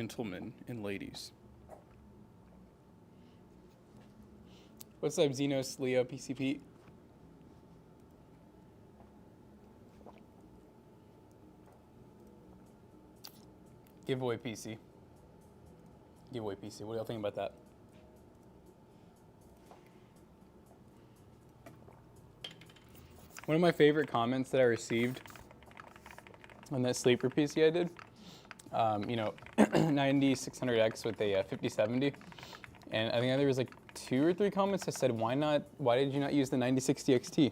gentlemen and ladies. What's up, Xenos, Leo, PCP? Giveaway PC. Giveaway PC. What do y'all think about that? One of my favorite comments that I received on that sleeper PC I did, 9600X with a 5070, and I think there was like 2 or 3 comments that said, why did you not use the 9060 XT?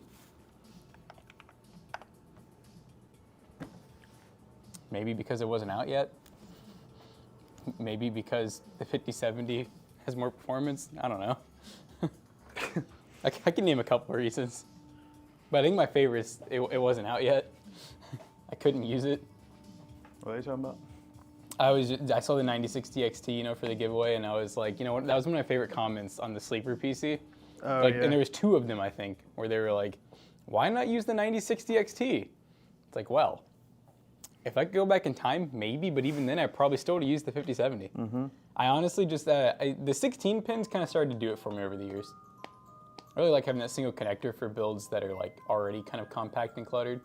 Maybe because it wasn't out yet. Maybe because the 5070 has more performance. I don't know. I can name a couple of reasons. But I think my favorite is it wasn't out yet. I couldn't use it. What are you talking about? I saw the 9060 XT, for the giveaway, and I was like, you know what? That was one of my favorite comments on the sleeper PC. Oh, yeah. And there was 2 of them, I think, where they were like, why not use the 9060 XT? It's like, well, if I could go back in time, maybe, but even then, I probably still would have used the 5070. Mm-hmm. I honestly just, the 16 pins kind of started to do it for me over the years. I really like having that single connector for builds that are like already kind of compact and cluttered.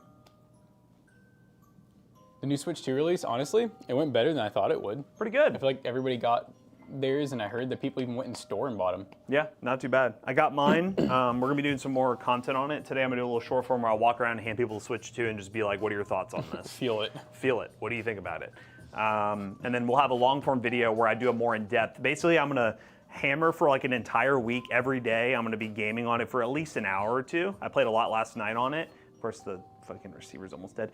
The new Switch 2 release, honestly, it went better than I thought it would. Pretty good. I feel like everybody got theirs, and I heard that people even went in store and bought them. Yeah, not too bad. I got mine. We're gonna be doing some more content on it. Today I'm gonna do a little short form where I'll walk around and hand people the Switch 2 and just be like, what are your thoughts on this? Feel it. Feel it. What do you think about it? And then we'll have a long form video where I do a more in-depth. Basically, I'm gonna hammer for like an entire week every day. I'm gonna be gaming on it for at least an hour or 2. I played a lot last night on it. Of course, the fucking receiver's almost dead.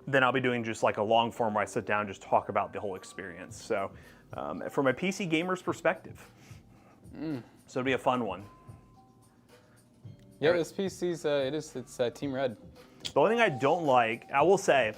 Then I'll be doing just like a long form where I sit down and just talk about the whole experience. So from a PC gamer's perspective. So it'll be a fun one. Yeah, this PC's, it's Team Red. The only thing I don't like, I will say,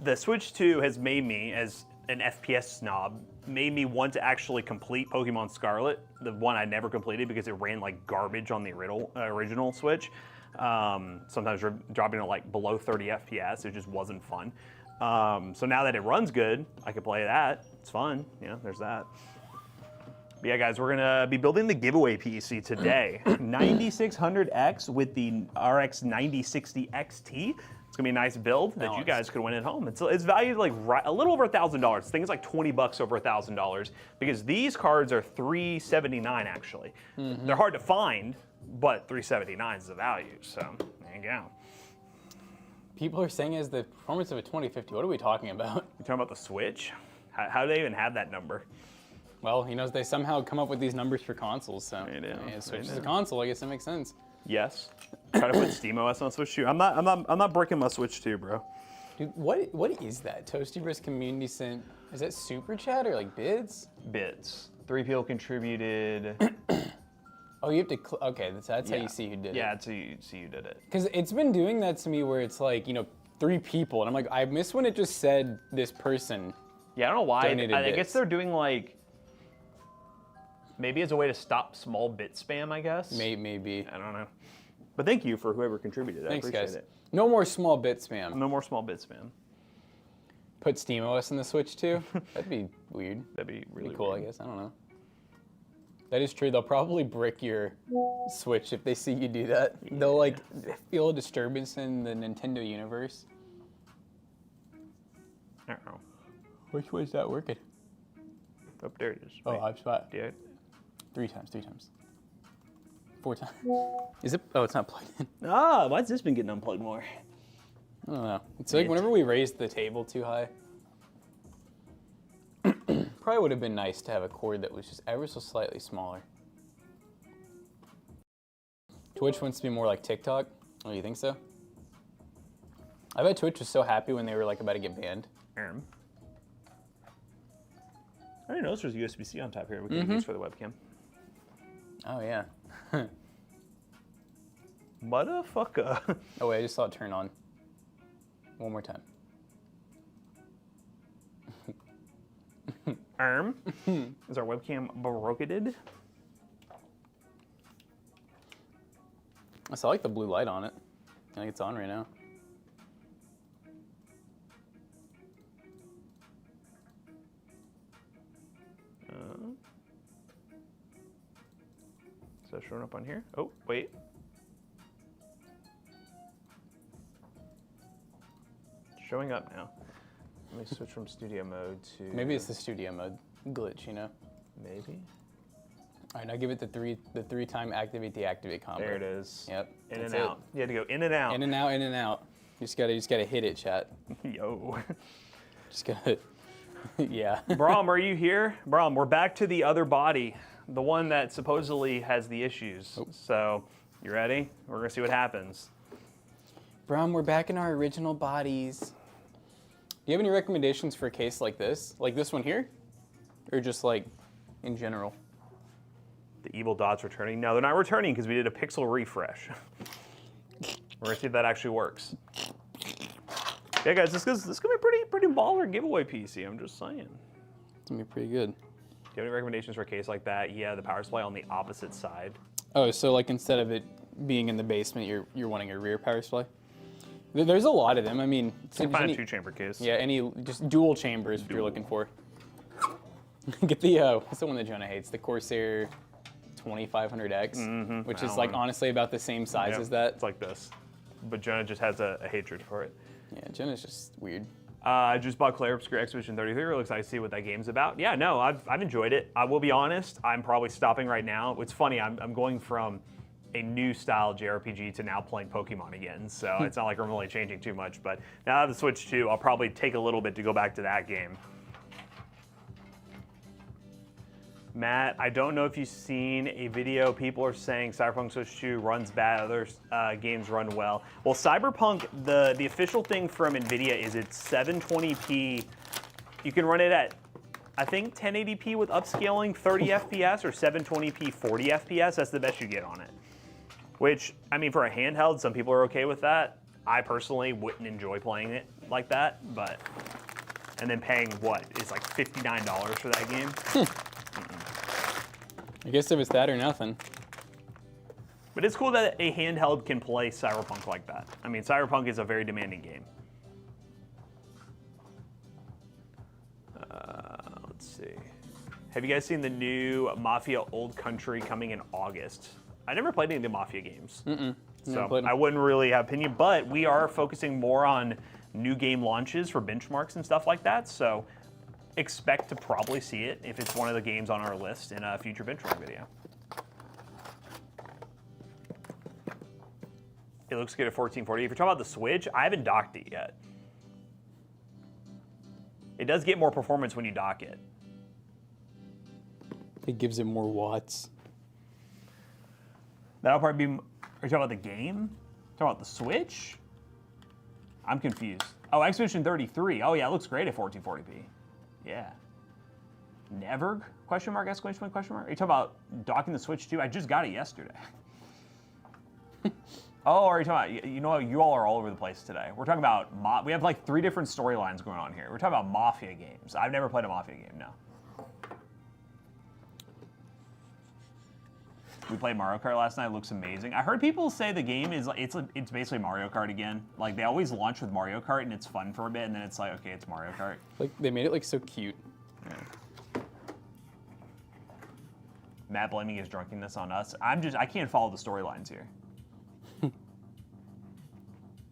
the Switch 2 has made me, as an FPS snob, made me want to actually complete Pokemon Scarlet, the one I never completed because it ran like garbage on the original Switch. Sometimes you're dropping it like below 30 FPS. It just wasn't fun. So now that it runs good, I can play that. It's fun. Yeah, there's that. But yeah, guys, we're gonna be building the giveaway PC today. 9600X with the RX 9060 XT. It's gonna be a nice build that you guys could win at home. It's valued like a little over $1,000. I think it's like 20 bucks over $1,000 because these cards are $379 actually. Mm-hmm. They're hard to find, but $379 is the value. So there you go. People are saying it's the performance of a 2050. What are we talking about? You talking about the Switch? How do they even have that number? Well, they somehow come up with these numbers for consoles. So they do. Switch is a console. I guess that makes sense. Yes. Try to put SteamOS on Switch 2. I'm not bricking my Switch 2, bro. Dude, what is that? Toasty Brisk community sent. Is that super chat or like bids? Bids. 3 people contributed. Oh, you have to. Okay, that's how you see who did it. Yeah, that's how you see who did it. Because it's been doing that to me where it's like 3 people, and I'm like, I miss when it just said this person. Yeah, I don't know why. I bits. guess they're doing like. Maybe as a way to stop small bit spam, I guess. Maybe. I don't know. But thank you for whoever contributed. Thanks, I appreciate guys. it. No more small bit spam. No more small bit spam. Put SteamOS in the Switch too? That'd be weird. That'd be really cool, weird. I guess. I don't know. That is true. They'll probably brick your Switch if they see you do that. Yeah. They'll like feel a disturbance in the Nintendo universe. I don't know. Which way is that working? Up there it is. Oh, I've spot. Yeah. 3 times. 4 times. Is it? Oh, it's not plugged in. Ah, why's this been getting unplugged more? I don't know. It's like whenever we raised the table too high. Probably would have been nice to have a cord that was just ever so slightly smaller. Twitch wants to be more like TikTok. Oh, you think so? I bet Twitch was so happy when they were like about to get banned. I didn't notice there's a USB-C on top here we can use for the webcam. Oh, yeah. Motherfucker. Oh, wait, I just saw it turn on. One more time. Is our webcam broken? I saw like the blue light on it. I think it's on right now. that showing up on here? Oh, wait. It's showing up now. Let me switch from studio mode to... Maybe it's the studio mode glitch, you know? Maybe. All right, now give it the three time activate deactivate combo. There it is. Yep. In that's and out. You had to go in and out. In and out, in and out. You just gotta hit it, chat. Yo. Just gotta, yeah. Braum, are you here? Braum, we're back to the other body, the one that supposedly has the issues. Oh. So, you ready? We're gonna see what happens. Brom, we're back in our original bodies. Do you have any recommendations for a case like this one here, or just like in general? The evil dots returning? No, they're not returning because we did a pixel refresh. We're gonna see if that actually works. Yeah, guys, this is gonna be a pretty baller giveaway PC. I'm just saying. It's gonna be pretty good. Do you have any recommendations for a case like that? Yeah, the power supply on the opposite side. Oh, so like instead of it being in the basement, you're wanting a rear power supply? There's a lot of them. I mean, You can find a 2-chamber case. Yeah, just dual chambers if you're looking for. Get the what's the one that Jonah hates? The Corsair 2500X, which is like honestly about the same size as that. It's like this, but Jonah just has a hatred for it. Yeah, Jonah's just weird. I just bought Claire Obscure Expedition 33. Really excited to see what that game's about. Yeah, no, I've enjoyed it. I will be honest, I'm probably stopping right now. It's funny, I'm going from a new style JRPG to now playing Pokemon again, so it's not like I'm really changing too much. But now I have the Switch 2, I'll probably take a little bit to go back to that game. Matt, I don't know if you've seen a video. People are saying Cyberpunk Switch 2 runs bad, other games run well. Well, Cyberpunk, the official thing from NVIDIA is it's 720p. You can run it at, I think, 1080p with upscaling 30 FPS or 720p 40 FPS. That's the best you get on it. Which, I mean, for a handheld, some people are okay with that. I personally wouldn't enjoy playing it like that, but... And then paying, what, is like $59 for that game? I guess if it's that or nothing. But it's cool that a handheld can play Cyberpunk like that. I mean, Cyberpunk is a very demanding game. Let's see. Have you guys seen the new Mafia Old Country coming in August? I never played any of the Mafia games. So I wouldn't really have opinion, but we are focusing more on new game launches for benchmarks and stuff like that. So expect to probably see it if it's one of the games on our list in a future benchmark video. It looks good at 1440. If you're talking about the Switch, I haven't docked it yet. It does get more performance when you dock it. It gives it more watts. That'll probably be... Are you talking about the game? Talking about the Switch? I'm confused. Oh, Expedition 33. Oh yeah, it looks great at 1440p. Yeah. Never? Question mark, exclamation point, question mark? Are you talking about docking the Switch 2? I just got it yesterday. Oh, are you talking about, you know, you all are all over the place today. We're talking about, we have like 3 different storylines going on here. We're talking about Mafia games. I've never played a Mafia game, no. We played Mario Kart last night. It looks amazing. I heard people say the game is it's basically Mario Kart again. Like they always launch with Mario Kart and it's fun for a bit, and then it's like, okay, it's Mario Kart. Like they made it like so cute. Yeah. Matt blaming his drunkenness on us. I can't follow the storylines here.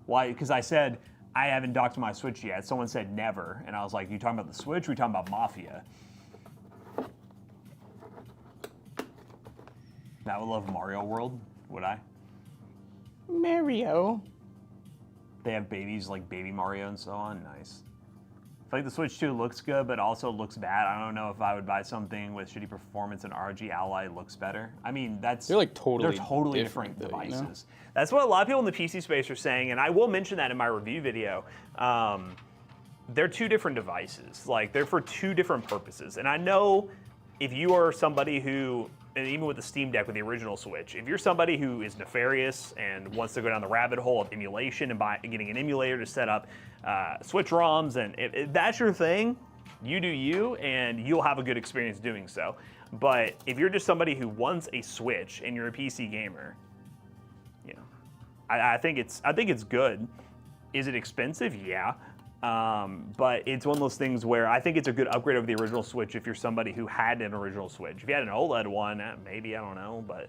Why? Because I said I haven't docked my Switch yet. Someone said never, and I was like, you talking about the Switch? Or are you talking about Mafia? I would love Mario World, would I? Mario. They have babies like Baby Mario and so on. Nice. I feel like the Switch 2 looks good, but also looks bad. I don't know if I would buy something with shitty performance and ROG Ally looks better. I mean, they're like totally different though, devices. you know? That's what a lot of people in the PC space are saying, and I will mention that in my review video. They're 2 different devices. Like, they're for 2 different purposes. And I know if you are somebody who, and even with the Steam Deck with the original Switch, if you're somebody who is nefarious and wants to go down the rabbit hole of emulation and getting an emulator to set up Switch ROMs, and if that's your thing, you do you, and you'll have a good experience doing so. But if you're just somebody who wants a Switch and you're a PC gamer, you know, I think it's good. Is it expensive? Yeah. But it's one of those things where I think it's a good upgrade over the original Switch if you're somebody who had an original Switch. If you had an OLED one, maybe, I don't know, but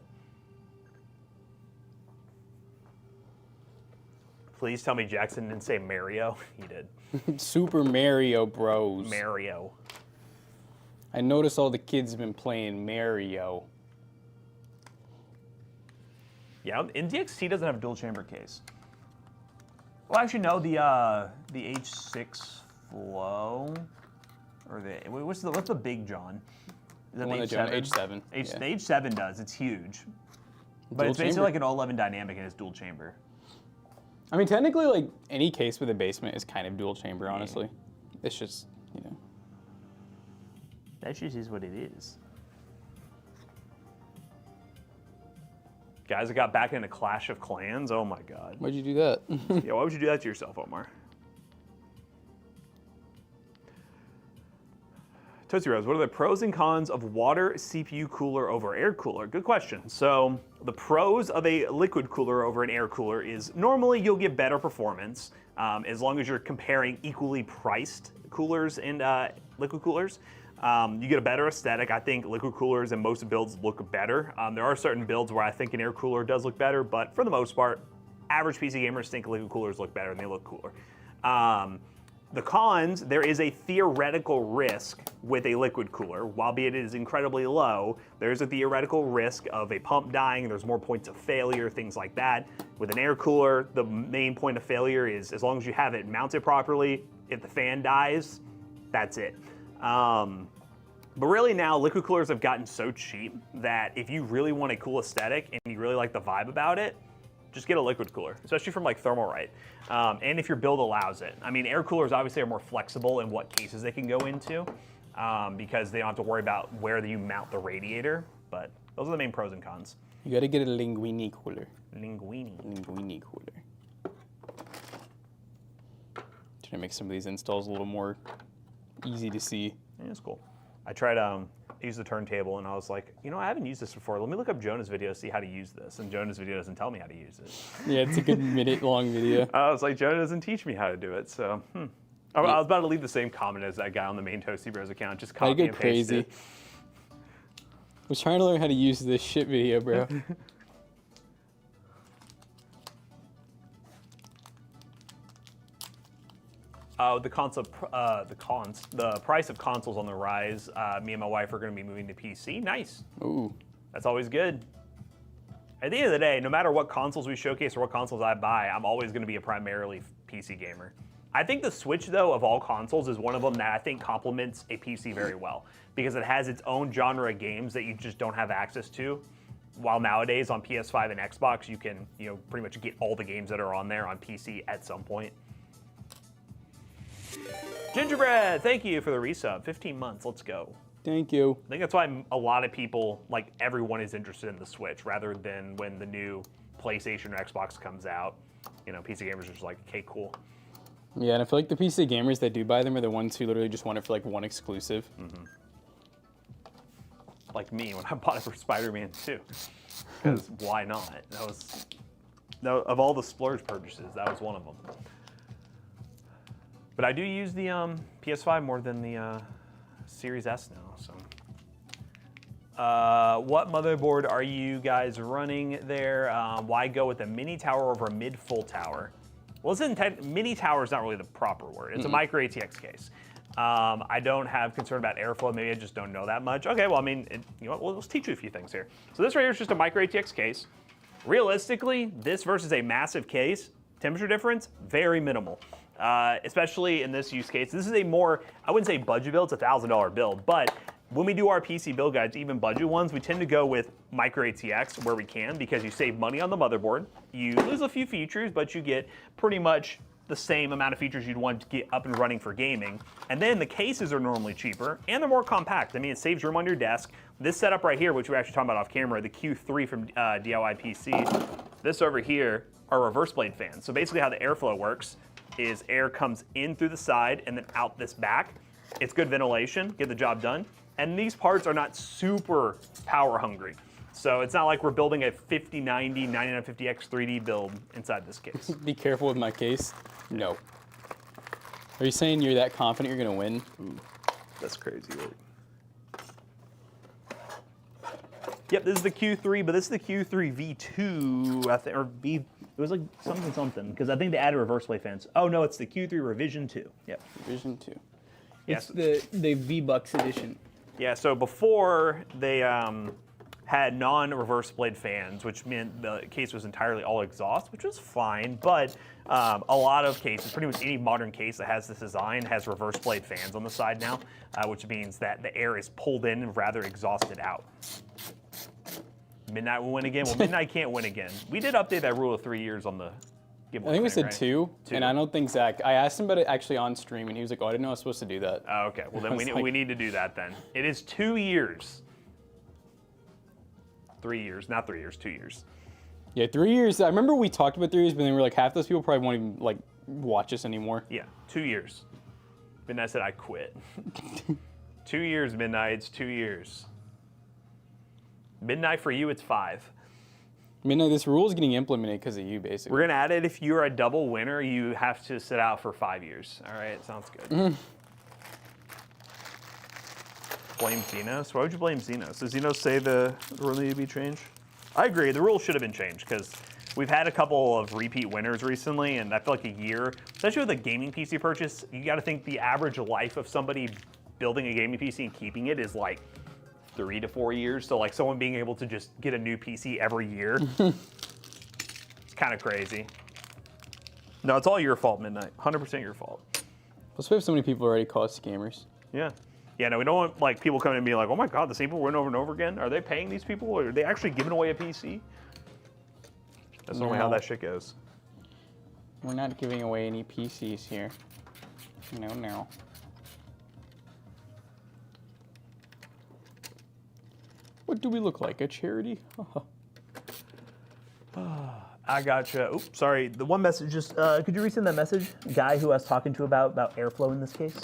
Please tell me Jackson didn't say Mario. He did. Super Mario Bros. Mario. I notice all the kids have been playing Mario. Yeah, NDXT doesn't have a dual chamber case. Well, actually, no. The H6 Flow, or what's the Big John? Is that The one the that H7? H7. The H7 does. It's huge, but it's basically like an 011 dynamic and it's dual chamber. I mean, technically, like any case with a basement is kind of dual chamber. Honestly, it's just That just is what it is. Guys that got back into Clash of Clans. Oh my God. Why'd you do that? Yeah, why would you do that to yourself, Omar? Tootsie Rose, what are the pros and cons of water CPU cooler over air cooler? Good question. So the pros of a liquid cooler over an air cooler is normally you'll get better performance as long as you're comparing equally priced coolers and liquid coolers. You get a better aesthetic. I think liquid coolers and most builds look better. There are certain builds where I think an air cooler does look better, but for the most part, average PC gamers think liquid coolers look better and they look cooler. The cons, there is a theoretical risk with a liquid cooler. While it is incredibly low, there's a theoretical risk of a pump dying, there's more points of failure, things like that. With an air cooler, the main point of failure is as long as you have it mounted properly, if the fan dies, that's it. But really now, liquid coolers have gotten so cheap that if you really want a cool aesthetic and you really like the vibe about it, just get a liquid cooler, especially from like Thermalright. And if your build allows it. I mean, air coolers obviously are more flexible in what cases they can go into because they don't have to worry about where you mount the radiator, but those are the main pros and cons. You gotta get a linguini cooler. Linguini cooler. Trying to make some of these installs a little more easy to see. Yeah, it's cool. I tried use the turntable and I was like, I haven't used this before. Let me look up Jonah's video to see how to use this. And Jonah's video doesn't tell me how to use it. Yeah, it's a good minute-long video. I was like, Jonah doesn't teach me how to do it, so I was about to leave the same comment as that guy on the main Toasty Bros account. Just copy and paste it. I was trying to learn how to use this shit video, bro. The price of consoles on the rise. Me and my wife are going to be moving to PC. Nice. Ooh. That's always good. At the end of the day, no matter what consoles we showcase or what consoles I buy, I'm always going to be a primarily PC gamer. I think the Switch, though, of all consoles is one of them that I think complements a PC very well because it has its own genre of games that you just don't have access to. While nowadays on PS5 and Xbox, you can pretty much get all the games that are on there on PC at some point. Gingerbread, thank you for the resub. 15 months, let's go. Thank you. I think that's why a lot of people, like everyone, is interested in the Switch rather than when the new PlayStation or Xbox comes out. PC gamers are just like, okay, cool. Yeah, and I feel like the PC gamers that do buy them are the ones who literally just want it for like one exclusive. Mm-hmm. Like me when I bought it for Spider-Man 2. Because why not? Of all the splurge purchases, that was one of them. But I do use the PS5 more than the Series S now. So, what motherboard are you guys running there? Why go with a mini tower over a mid-full tower? Well, mini tower is not really the proper word. It's a micro ATX case. I don't have concern about airflow. Maybe I just don't know that much. Okay, well, I mean, well, let's teach you a few things here. So this right here is just a micro ATX case. Realistically, this versus a massive case, temperature difference, very minimal. Especially in this use case. This is a more, I wouldn't say budget build, it's a $1,000 build, but when we do our PC build guides, even budget ones, we tend to go with micro ATX where we can because you save money on the motherboard. You lose a few features, but you get pretty much the same amount of features you'd want to get up and running for gaming. And then the cases are normally cheaper and they're more compact. I mean, it saves room on your desk. This setup right here, which we're actually talking about off camera, the Q3 from DIY PC, this over here are reverse blade fans. So basically how the airflow works is air comes in through the side and then out this back. It's good ventilation, get the job done. And these parts are not super power hungry. So it's not like we're building a 5090 9950X 3D build inside this case. Be careful with my case. No. Are you saying you're that confident you're gonna win? Ooh, that's crazy. Yep, this is the Q3, but this is the Q3 V2, I think, or V. It was like something, because I think they added reverse play fans. Oh no, it's the Q3 Revision 2. Yep. Revision 2. It's the V-Bucks edition. Yeah, so before they had non-reverse blade fans, which meant the case was entirely all exhaust, which was fine, but a lot of cases, pretty much any modern case that has this design has reverse blade fans on the side now, which means that the air is pulled in and rather exhausted out. Midnight will win again? Well, Midnight can't win again. We did update that rule of 3 years on the giveaway. I think we thing, said right? 2, and I don't think Zach. I asked him about it actually on stream, and he was like, "Oh, I didn't know I was supposed to do that." Oh, okay, well then we need to do that then. It is 2 years. 3 years, not 3 years, 2 years. Yeah, 3 years. I remember we talked about 3 years, but then we were like, half those people probably won't even like watch us anymore. Yeah, 2 years. Midnight said I quit. 2 years, Midnight. It's 2 years. Midnight for you, it's 5. I mean, no, this rule is getting implemented because of you, basically. We're gonna add it. If you're a double winner, you have to sit out for 5 years. All right, sounds good. Blame Xenos? Why would you blame Xenos? Does Xenos say the rule needed to be changed? I agree. The rule should have been changed because we've had a couple of repeat winners recently, and I feel like a year, especially with a gaming PC purchase, you got to think the average life of somebody building a gaming PC and keeping it is like 3 to 4 years. So like someone being able to just get a new PC every year, it's kind of crazy. No, it's all your fault, Midnight. 100% your fault. Plus, we have so many people already call us scammers. Yeah. Yeah, no, we don't want like people coming and being like, oh my God, the same people win over and over again. Are they paying these people or are they actually giving away a PC? That's normally how that shit goes. We're not giving away any PCs here. No. What do we look like? A charity? I gotcha. Oops, sorry. The one message just, could you resend that message? Guy who I was talking to about airflow in this case?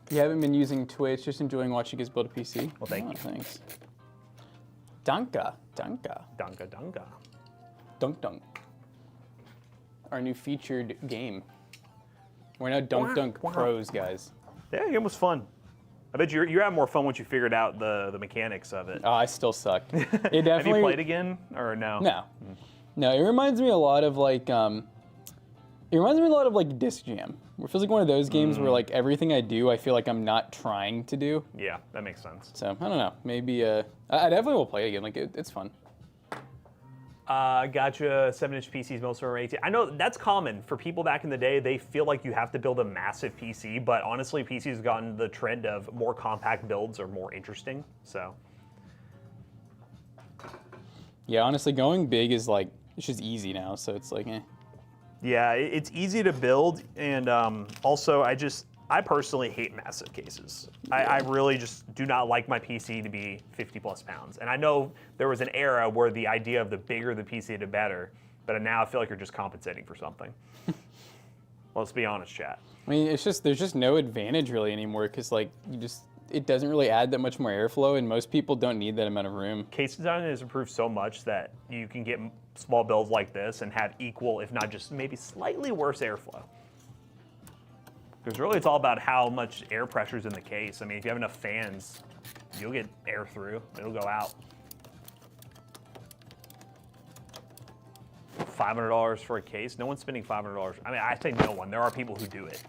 You haven't been using Twitch, just enjoying watching us build a PC? Well, thank you. Thanks. Danka. Dunga. Dunk. Our new featured game. We're now Dunk pros, guys. Yeah, the game was fun. I bet you had more fun once you figured out the mechanics of it. Oh, I still sucked. It definitely. Have you played again or no? No, it reminds me a lot of like Disc Jam. It feels like one of those games where like everything I do, I feel like I'm not trying to do. Yeah, that makes sense. So I don't know. Maybe I definitely will play it again. Like it's fun. Gotcha. 7-inch PCs, most of them are 18. I know that's common for people back in the day. They feel like you have to build a massive PC, but honestly, PCs have gotten the trend of more compact builds are more interesting. So. Yeah, honestly, going big is like it's just easy now. So it's like, eh. Yeah, it's easy to build, and also I personally hate massive cases. I really just do not like my PC to be 50 plus pounds. And I know there was an era where the idea of the bigger the PC, the better, but now I feel like you're just compensating for something. Well, let's be honest, chat. I mean, it's just there's just no advantage really anymore because like it doesn't really add that much more airflow, and most people don't need that amount of room. Case design has improved so much that you can get small builds like this and have equal, if not just maybe slightly worse airflow. Because really it's all about how much air pressure is in the case. I mean, if you have enough fans, you'll get air through, it'll go out. $500 for a case? No one's spending $500. I mean, I say no one. There are people who do it,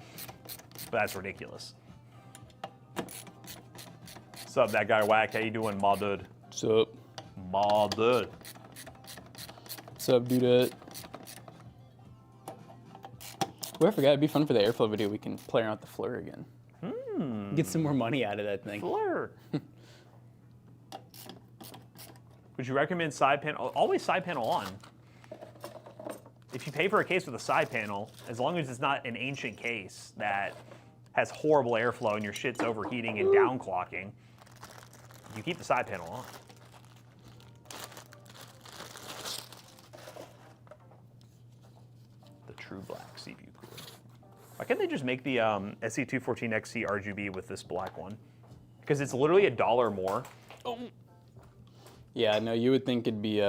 but that's ridiculous. What's up, that guy Whack? How you doing, ma dude? What's up? Ma dude. What's up, dude? Well, I forgot, it'd be fun for the airflow video. We can play around with the Fleur again. Get some more money out of that thing. Fleur. Would you recommend side panel? Always side panel on. If you pay for a case with a side panel, as long as it's not an ancient case that has horrible airflow and your shit's overheating and downclocking, you keep the side panel on. The true black CPU cooler. Why can't they just make the SE214XC RGB with this black one? Because it's literally $1 more. Oh. Yeah, no, you would think it'd be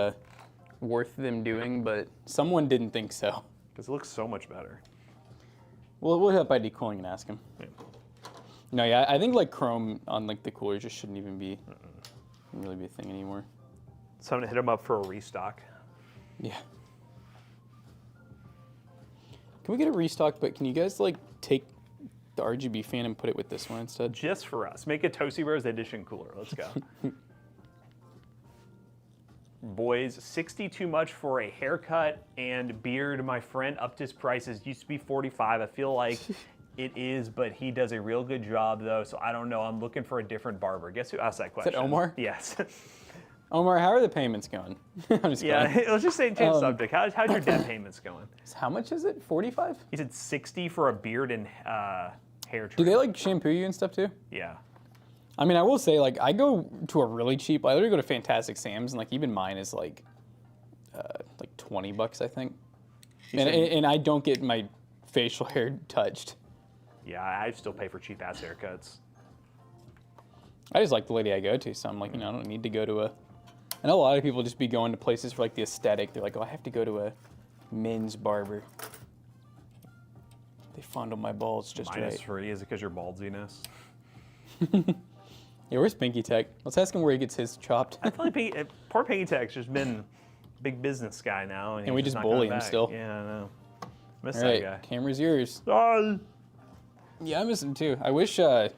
worth them doing, but someone didn't think so. Because it looks so much better. We'll hit up ID Cooling and ask him. Yeah. No, yeah, I think like Chrome on like the cooler just shouldn't even be Wouldn't really be a thing anymore. So I'm gonna hit him up for a restock. Yeah. Can we get a restock? But can you guys like take the RGB fan and put it with this one instead? Just for us. Make a Toasty Bros edition cooler. Let's go. Boys, 60 too much for a haircut and beard. My friend upped his prices. Used to be 45. I feel like it is, but he does a real good job though. So I don't know. I'm looking for a different barber. Guess who asked that question? Is that Omar? Yes. Omar, how are the payments going? I'm just Yeah. kidding. Let's just say change the subject. How's your debt payments going? How much is it? 45? He said 60 for a beard and hair trim. Do they like shampoo you and stuff too? Yeah. I mean, I will say, like, I go to a really cheap. I literally go to Fantastic Sam's, and like even mine is like $20, I think. And I don't get my facial hair touched. Yeah, I still pay for cheap ass haircuts. I just like the lady I go to, so I'm like, I don't need to go to a. I know a lot of people just be going to places for like the aesthetic. They're like, oh, I have to go to a men's barber. They fondle my balls just Minus right. 3, is it because your baldsiness? Yeah, where's Pinky Tech? Let's ask him where he gets his chopped. I feel like poor Piggy Tech's just been a big business guy now. And we he's just not bully coming him back. still. Yeah, I know. Miss All that right, guy. camera's yours. Sorry. Yeah, I miss him too. I wish. I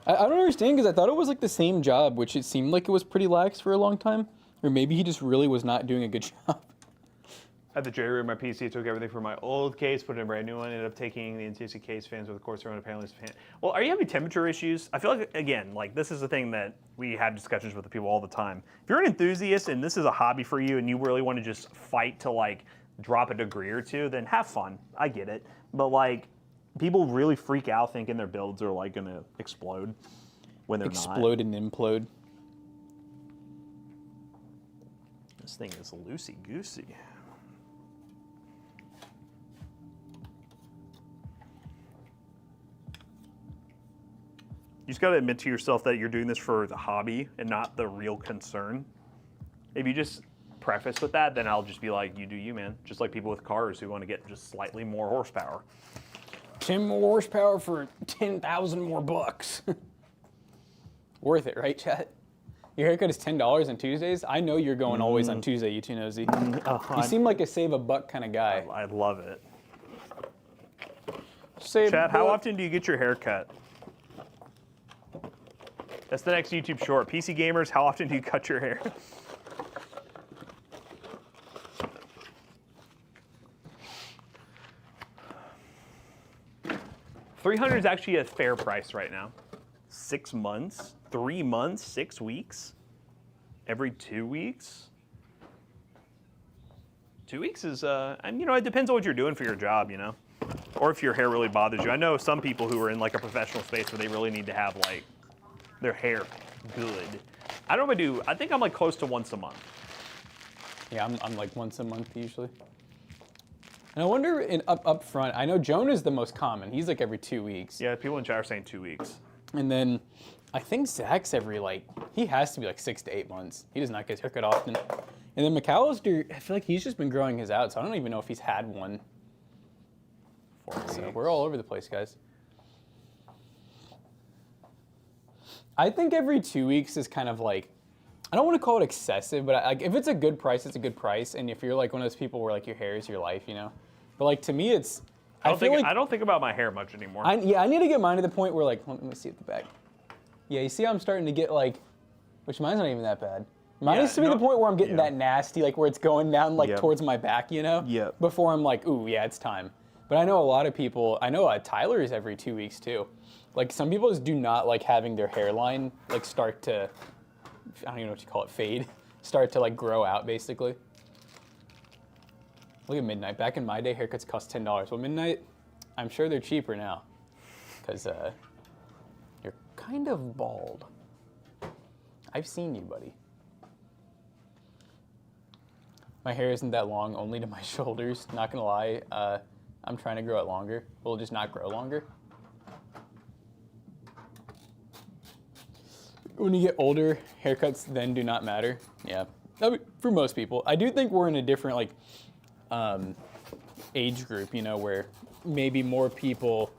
don't understand because I thought it was like the same job, which it seemed like it was pretty lax for a long time, or maybe he just really was not doing a good job. At the jury room, my PC took everything from my old case, put in a brand new one, ended up taking the NTSC case fans with the course around apparently. Well, are you having temperature issues? I feel like, again, like this is the thing that we have discussions with the people all the time. If you're an enthusiast and this is a hobby for you and you really want to just fight to like drop a degree or two, then have fun. I get it. But like, people really freak out thinking their builds are like gonna explode when they're not. Explode and implode. This thing is loosey-goosey. You just got to admit to yourself that you're doing this for the hobby and not the real concern. If you just preface with that, then I'll just be like, you do you, man. Just like people with cars who want to get just slightly more horsepower. 10 more horsepower for 10,000 more bucks. Worth it, right, chat? Your haircut is $10 on Tuesdays. I know you're going always on Tuesday, you too nosy. You seem like a save a buck kind of guy. I love it. Save Chat, how buck. often do you get your hair cut? That's the next YouTube short. PC gamers, how often do you cut your hair? $300 is actually a fair price right now. 6 months, 3 months, 6 weeks, every 2 weeks. 2 weeks is, and it depends on what you're doing for your job, or if your hair really bothers you. I know some people who are in like a professional space where they really need to have like their hair good. I don't know if I do. I think I'm like close to once a month. Yeah, I'm like once a month usually. And I wonder up front, I know Jonah's the most common. He's like every 2 weeks. Yeah, people in chat are saying 2 weeks. And then I think Zach's he has to be like 6 to 8 months. He does not get his haircut often. And then McAllister, I feel like he's just been growing his out, so I don't even know if he's had one. 4 weeks. So we're all over the place, guys. I think every 2 weeks is kind of like, I don't want to call it excessive, but like if it's a good price, it's a good price. And if you're like one of those people where like your hair is your life, But like to me, it's. I don't think about my hair much anymore. I need to get mine to the point where like, let me see at the back. Yeah, you see how I'm starting to get like, which mine's not even that bad. Mine used to be the point where I'm getting that nasty, like where it's going down like towards my back, Yeah. Before I'm like, ooh, yeah, it's time. But I know a lot of people, Tyler is every 2 weeks too. Like some people just do not like having their hairline like start to, I don't even know what you call it, fade, start to like grow out basically. Look at Midnight. Back in my day, haircuts cost $10. Well, Midnight, I'm sure they're cheaper now, because you're kind of bald. I've seen you, buddy. My hair isn't that long, only to my shoulders. Not gonna lie, I'm trying to grow it longer. Will it just not grow longer? When you get older, haircuts then do not matter. Yeah, I mean, for most people. I do think we're in a different like age group, where maybe more people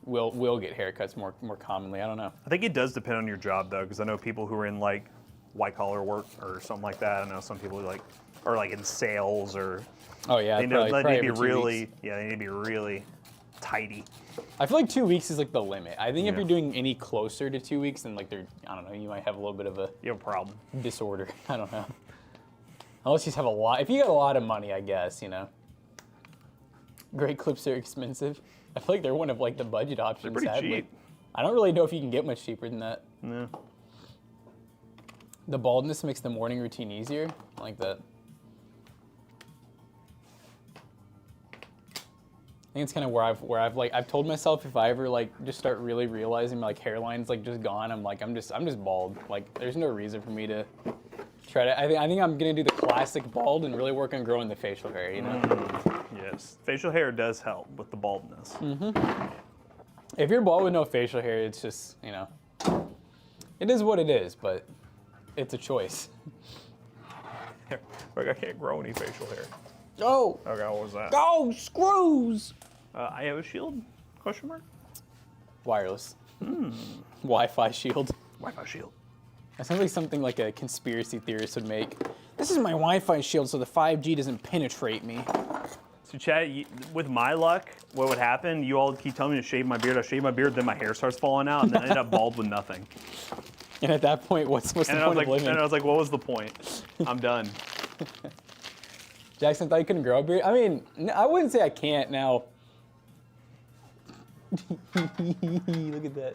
will get haircuts more commonly. I don't know. I think it does depend on your job though, because I know people who are in like white collar work or something like that. I know some people like, or like in sales or. Oh yeah, They probably need to be every 2 really, weeks. yeah, they need to be really tidy. I feel like 2 weeks is like the limit. I think if Yeah. you're doing any closer to 2 weeks, then like I don't know, you might have a little bit of a You have a problem. disorder. I don't know. Unless you have a lot. If you got a lot of money, I guess, you know. Great clips are expensive. I feel like they're one of like the budget options. pretty sadly. cheap. I don't really know if you can get much cheaper than that. No. The baldness makes the morning routine easier. I like that. I think it's kind of where I've told myself if I ever like just start really realizing my like hairline's like just gone, I'm just bald. Like there's no reason for me to try to. I think I'm gonna do the classic bald and really work on growing the facial hair. You know. Yes, facial hair does help with the baldness. If you're bald with no facial hair, it's just, you know, it is what it is, but it's a choice. Like I can't grow any facial hair. Oh, Okay, what was that? go screws! I have a shield? Question mark? Wireless. Wi-Fi shield. Wi-Fi shield. That sounds like something like a conspiracy theorist would make. This is my Wi-Fi shield so the 5G doesn't penetrate me. So Chad, with my luck, what would happen, you all keep telling me to shave my beard, I shave my beard, then my hair starts falling out, and then I end up bald with nothing. And at that point, what's the And point I was of like, living? and I was like, what was the point? I'm done. Jackson thought you couldn't grow a beard? I mean, I wouldn't say I can't now. Look at that.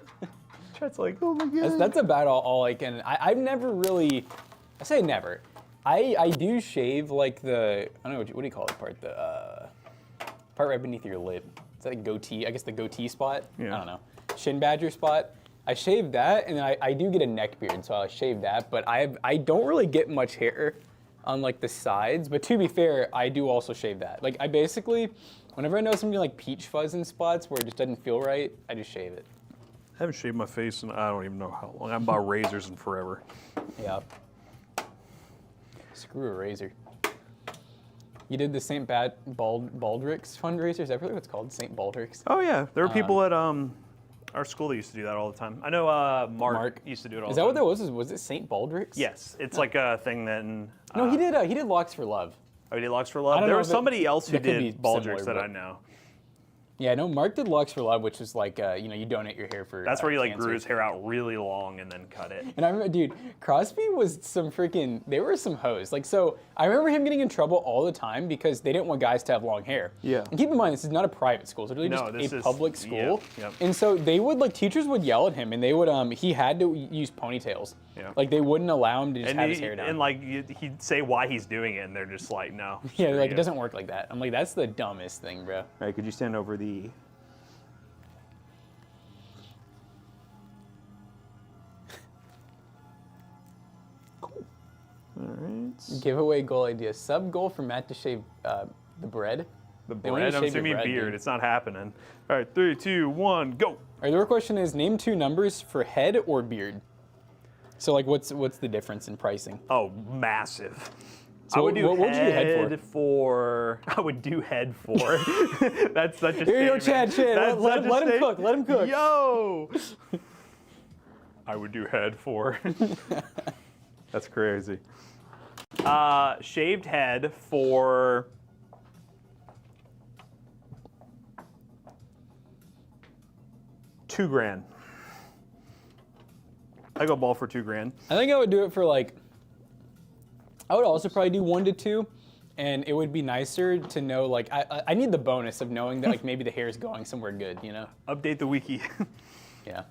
Chad's like, oh my god. That's about all I can. I've never really, I say never. I do shave like the, I don't know, what do you call it part? The part right beneath your lip. Is that a goatee? I guess the goatee spot? Yeah. I don't know. Shin badger spot. I shave that, and then I do get a neck beard, so I shave that, but I don't really get much hair on like the sides, but to be fair, I do also shave that. Like I basically, whenever I know something like peach fuzz in spots where it just doesn't feel right, I just shave it. I haven't shaved my face in I don't even know how long. I haven't bought razors in forever. Yeah. Screw a razor. You did the St. Baldrick's fundraiser? Is that really what it's called? St. Baldrick's? Oh yeah, there were people at our school that used to do that all the time. I know Mark used to do it all Is the that time. what that was? Was it St. Baldrick's? Yes, it's like a thing that. No, he did Locks for Love. Oh, he did Locks for I Love? don't There know was if it- somebody else who that could did be Baldrick's similar, that but- I know. Yeah, no, Mark did Locks for Love, which was like, you know, you donate your hair for That's where he like cancer. grew his hair out really long and then cut it. And I remember, dude, Crosby was some freaking, they were some hoes. Like, so I remember him getting in trouble all the time because they didn't want guys to have long hair. Yeah. And keep in mind, this is not a private school. It's really No, just this a is- public school. yeah, yep. And so they would, like, teachers would yell at him and they would, he had to use ponytails. Yeah. Like, they wouldn't allow him to just And, have his hair down. and like he'd say why he's doing it, and they're just like, no. yeah, screw like, you. it doesn't work like that. I'm like, that's the dumbest thing, bro. All right, could you stand over the? All right. Giveaway goal idea. Sub goal for Matt to shave the bread. The They want you bread. to I'm shave your assuming bread, beard. dude. It's not happening. All right, 3, 2, 1, go. All right, the real question is, name two numbers for head or beard. So, like, what's the difference in pricing? Oh, massive. So I would do what would you do head head for? I would do head for. That's such a Here you go, statement. Chad. That's Let such him a statement. cook. Let him cook. Yo. I would do head for. That's crazy. Shaved head for $2,000. I go ball for $2,000. I think I would do it for like. I would also probably do 1 to 2, and it would be nicer to know like I need the bonus of knowing that like maybe the hair is going somewhere good, you know? Update the wiki. Yeah.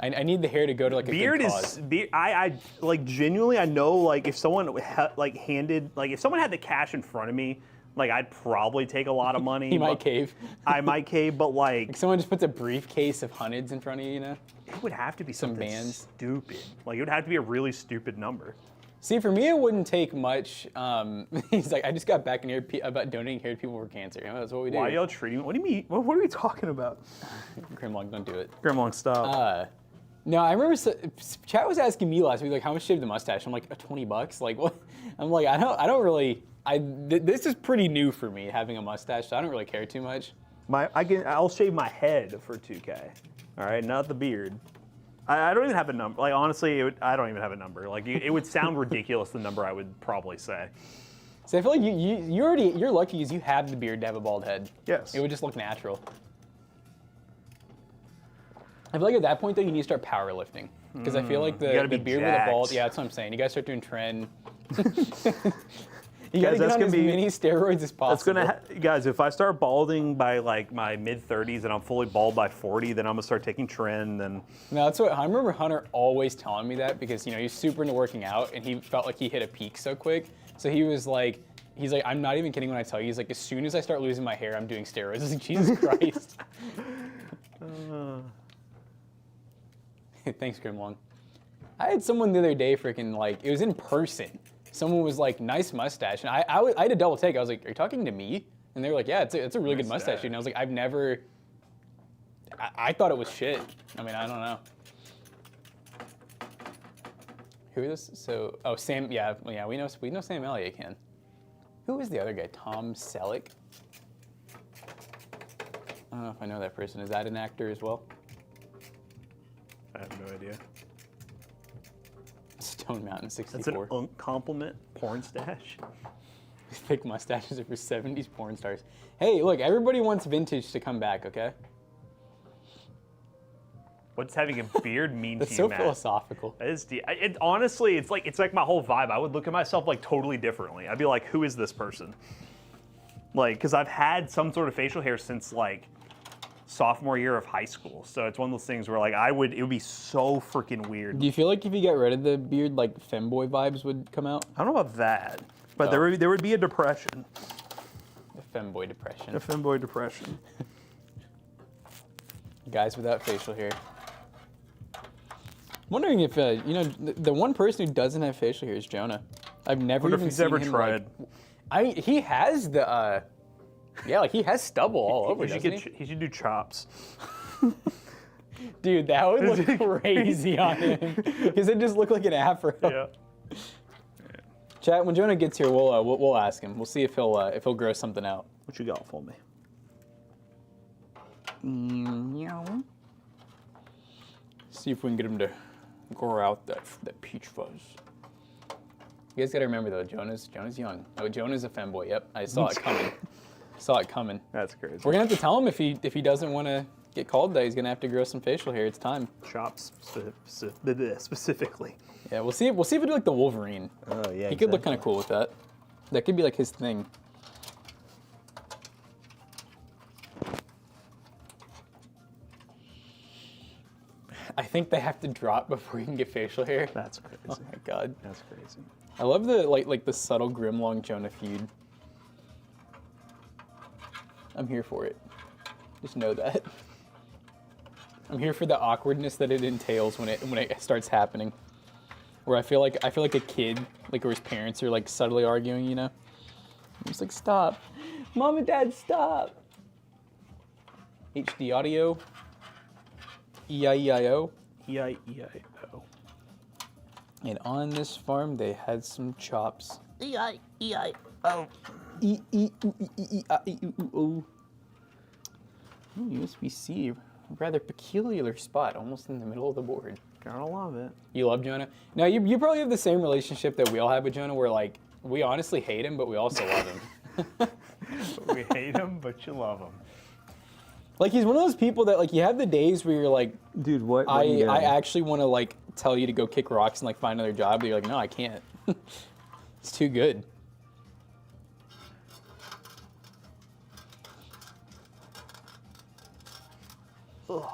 I need the hair to go to like a Beard good is cause. I like genuinely I know like if someone if someone had the cash in front of me, like I'd probably take a lot of money. He might but- cave. I might cave, but like Someone just puts a briefcase of hundreds in front of you, you know? it would have to be Some something bands. stupid. Like it would have to be a really stupid number. See, for me, it wouldn't take much. He's like, I just got back in here about donating hair to people for cancer. You know, that's what we do. Why y'all treating? What do you mean? What are we talking about? Grimlock, don't do it. Grimlock, stop. No, I remember Chat was asking me last week, like, how much to shave the mustache? I'm like, $20. Like, what? I'm like, I don't really. This is pretty new for me having a mustache, so I don't really care too much. I'll shave my head for $2,000. All right, not the beard. I don't even have a number. Like honestly, I don't even have a number. Like it would sound ridiculous. The number I would probably say. So I feel like you're lucky because you have the beard to have a bald head. Yes. It would just look natural. I feel like at that point though you need to start powerlifting because I feel like the beard with a bald. Yeah, that's what I'm saying. You guys start doing tren. You gotta get on as many steroids as possible. That's gonna, guys. If I start balding by like my mid-30s and I'm fully bald by 40, then I'm gonna start taking tren. And no, that's what I remember. Hunter always telling me that because he's super into working out and he felt like he hit a peak so quick. So he's like, I'm not even kidding when I tell you. He's like, as soon as I start losing my hair, I'm doing steroids. I was like, Jesus Christ. Thanks, Grimlong. I had someone the other day freaking like, it was in person. Someone was like, nice mustache. And I had to double take. I was like, are you talking to me? And they were like, yeah, it's a really good mustache. And I was like, I thought it was shit. I mean, I don't know. Who is this? So, oh, Sam, yeah, we know Sam Elliott can. Who is the other guy? Tom Selleck? I don't know if I know that person. Is that an actor as well? I have no idea. Stone Mountain 64. That's an compliment porn stash. Thick mustaches are for 70s porn stars. Hey, look, everybody wants vintage to come back, okay? What's having a beard mean to That's you, so Matt? philosophical. That is honestly, it's like my whole vibe. I would look at myself like totally differently. I'd be like, who is this person? Like, because I've had some sort of facial hair since like sophomore year of high school. So it's one of those things where like it would be so freaking weird. Do you feel like if you got rid of the beard, like femboy vibes would come out? I don't know about that, but there would be a depression. A femboy depression. A femboy depression. Guys without facial hair. I'm wondering if the one person who doesn't have facial hair is Jonah. I've never even seen him tried. He has the like he has stubble all over. He should do chops. Dude, that would look crazy on him because it just looked like an afro. Yeah. Chat, when Jonah gets here, we'll ask him. We'll see if he'll grow something out. What you got for me? See if we can get him to grow out that peach fuzz. You guys gotta remember though, Jonah's young. Oh, Jonah's a femboy. Yep, I saw it coming. That's crazy. We're gonna have to tell him if he doesn't want to get called that, he's gonna have to grow some facial hair. It's time. Chops specifically. Yeah, we'll see if we do like the Wolverine. Oh yeah. He could look kind of cool with that. That could be like his thing. I think they have to drop before you can get facial hair. That's crazy. Oh my god. That's crazy. I love the like the subtle Grimlong Jonah feud. I'm here for it. Just know that. I'm here for the awkwardness that it entails when it starts happening. Where I feel like a kid, like where his parents are like subtly arguing, you know? I'm just like, stop. Mom and Dad, stop. HD audio. E-I-E-I-O. E-I-E-I-O. And on this farm, they had some chops. E-I-E-I-O. E-E-E-E-E-I-E-O. USB-C, rather peculiar spot, almost in the middle of the board. Gotta love it. You love Jonah? Now, you probably have the same relationship that we all have with Jonah, where like, we honestly hate him, but we also love him. We hate him, but you love him. Like, he's one of those people that, like, you have the days where you're like, dude, what I actually want to, like, tell you to go kick rocks and, like, find another job, but you're like, no, I can't. It's too good. Ugh.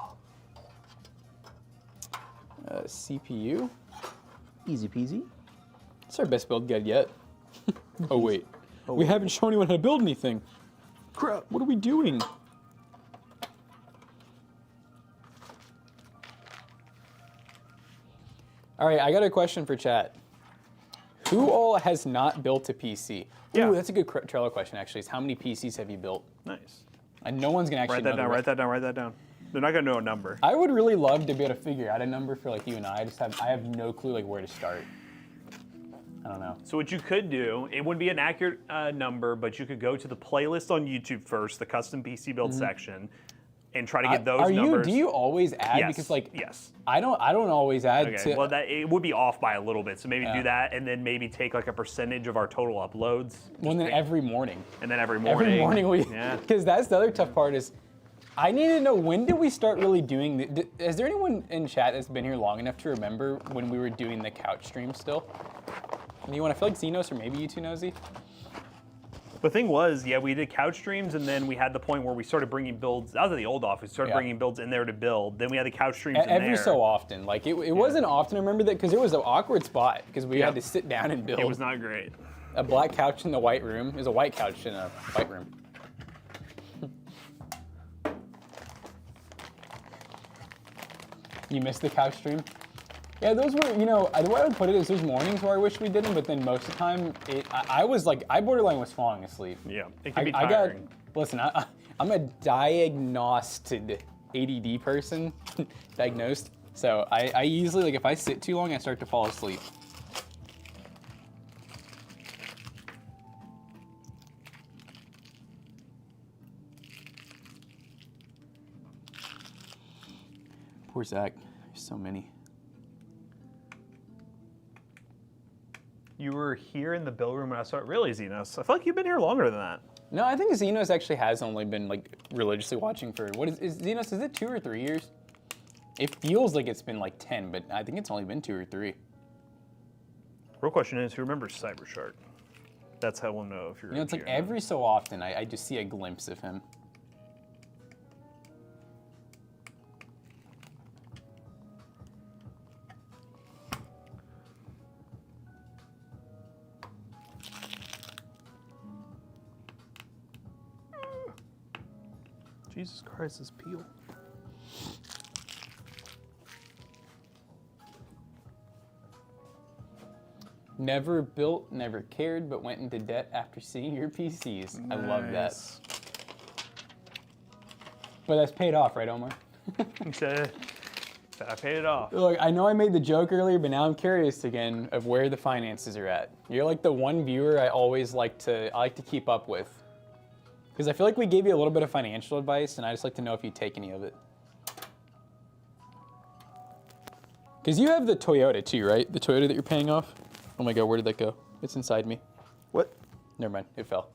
CPU. Easy peasy. It's our best build guide yet. Oh, wait. We haven't shown anyone how to build anything. Crap, what are we doing? All right, I got a question for chat. Who all has not built a PC? Yeah. Ooh, that's a good trailer question, actually. Is how many PCs have you built? Nice. And no one's going to actually know. Write that down. They're not going to know a number. I would really love to be able to figure out a number for like you and I. I have no clue like where to start. I don't know. So what you could do, it wouldn't be an accurate number, but you could go to the playlist on YouTube first, the custom PC build section, and try to get those numbers. Do you always add? Yes. Because like yes. I don't always add Okay. to. Well, it would be off by a little bit, so maybe do that, and then maybe take like a percentage of our total uploads. Well, then every morning. And then every morning. Every morning we. Yeah. Because that's the other tough part is, I need to know, when did we start really doing is there anyone in chat that's been here long enough to remember when we were doing the couch stream still? Anyone? I feel like Xenos or maybe you two, Nosy. The thing was, yeah, we did couch streams, and then we had the point where we started bringing builds out of the old office. We started bringing builds in there to build. Then we had the couch streams in there. Every so often. Like, it wasn't often, I remember that, because it was an awkward spot, because we had to sit down and build. It was not great. A black couch in the white room. It was a white couch in a white room. You missed the couch stream? Yeah, those were, the way I would put it is there's mornings where I wish we didn't, but then most of the time, I borderline was falling asleep. Yeah, it can be tiring. Listen, I'm a diagnosed ADD person, diagnosed. So I easily, like if I sit too long, I start to fall asleep. Poor Zach, there's so many. You were here in the build room when I started. Really, Xenos? I feel like you've been here longer than that. No, I think Xenos actually has only been like religiously watching for, what is Xenos, is it 2 or 3 years? It feels like it's been like 10, but I think it's only been 2 or 3. Real question is, who remembers Cybershark? That's how we'll know if you're. It's like every so often I just see a glimpse of him. Jesus Christ, this peel. Never built, never cared, but went into debt after seeing your PCs. Nice. I love that. But that's paid off, right, Omar? I paid it off. Look, I know I made the joke earlier, but now I'm curious again of where the finances are at. You're like the one viewer I always like to keep up with. Because I feel like we gave you a little bit of financial advice, and I just like to know if you take any of it. Because you have the Toyota too, right? The Toyota that you're paying off? Oh my God, where did that go? It's inside me. What? Never mind, it fell.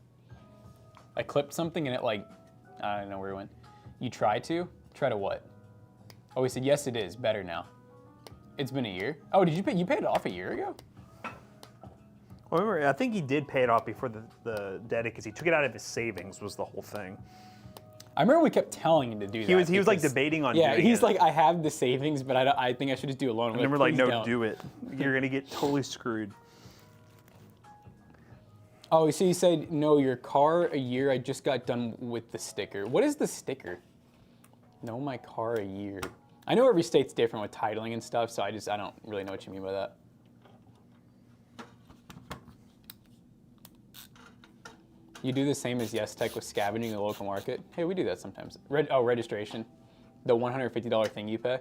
I clipped something and it I don't know where it went. You try to what? Oh, he said, yes it is, better now. It's been a year? Oh, you paid it off a year ago? Well, remember, I think he did pay it off before the debt, because he took it out of his savings was the whole thing. I remember we kept telling him to do that. He was like debating on doing it. Yeah, he's like, I have the savings, but I think I should just do a loan. And then we're like, no, do it. You're going to get totally screwed. Oh, so you said, no, your car a year, I just got done with the sticker. What is the sticker? No, my car a year. I know every state's different with titling and stuff, so I don't really know what you mean by that. You do the same as Yes Tech with scavenging the local market? Hey, we do that sometimes. Registration. The $150 thing you pay?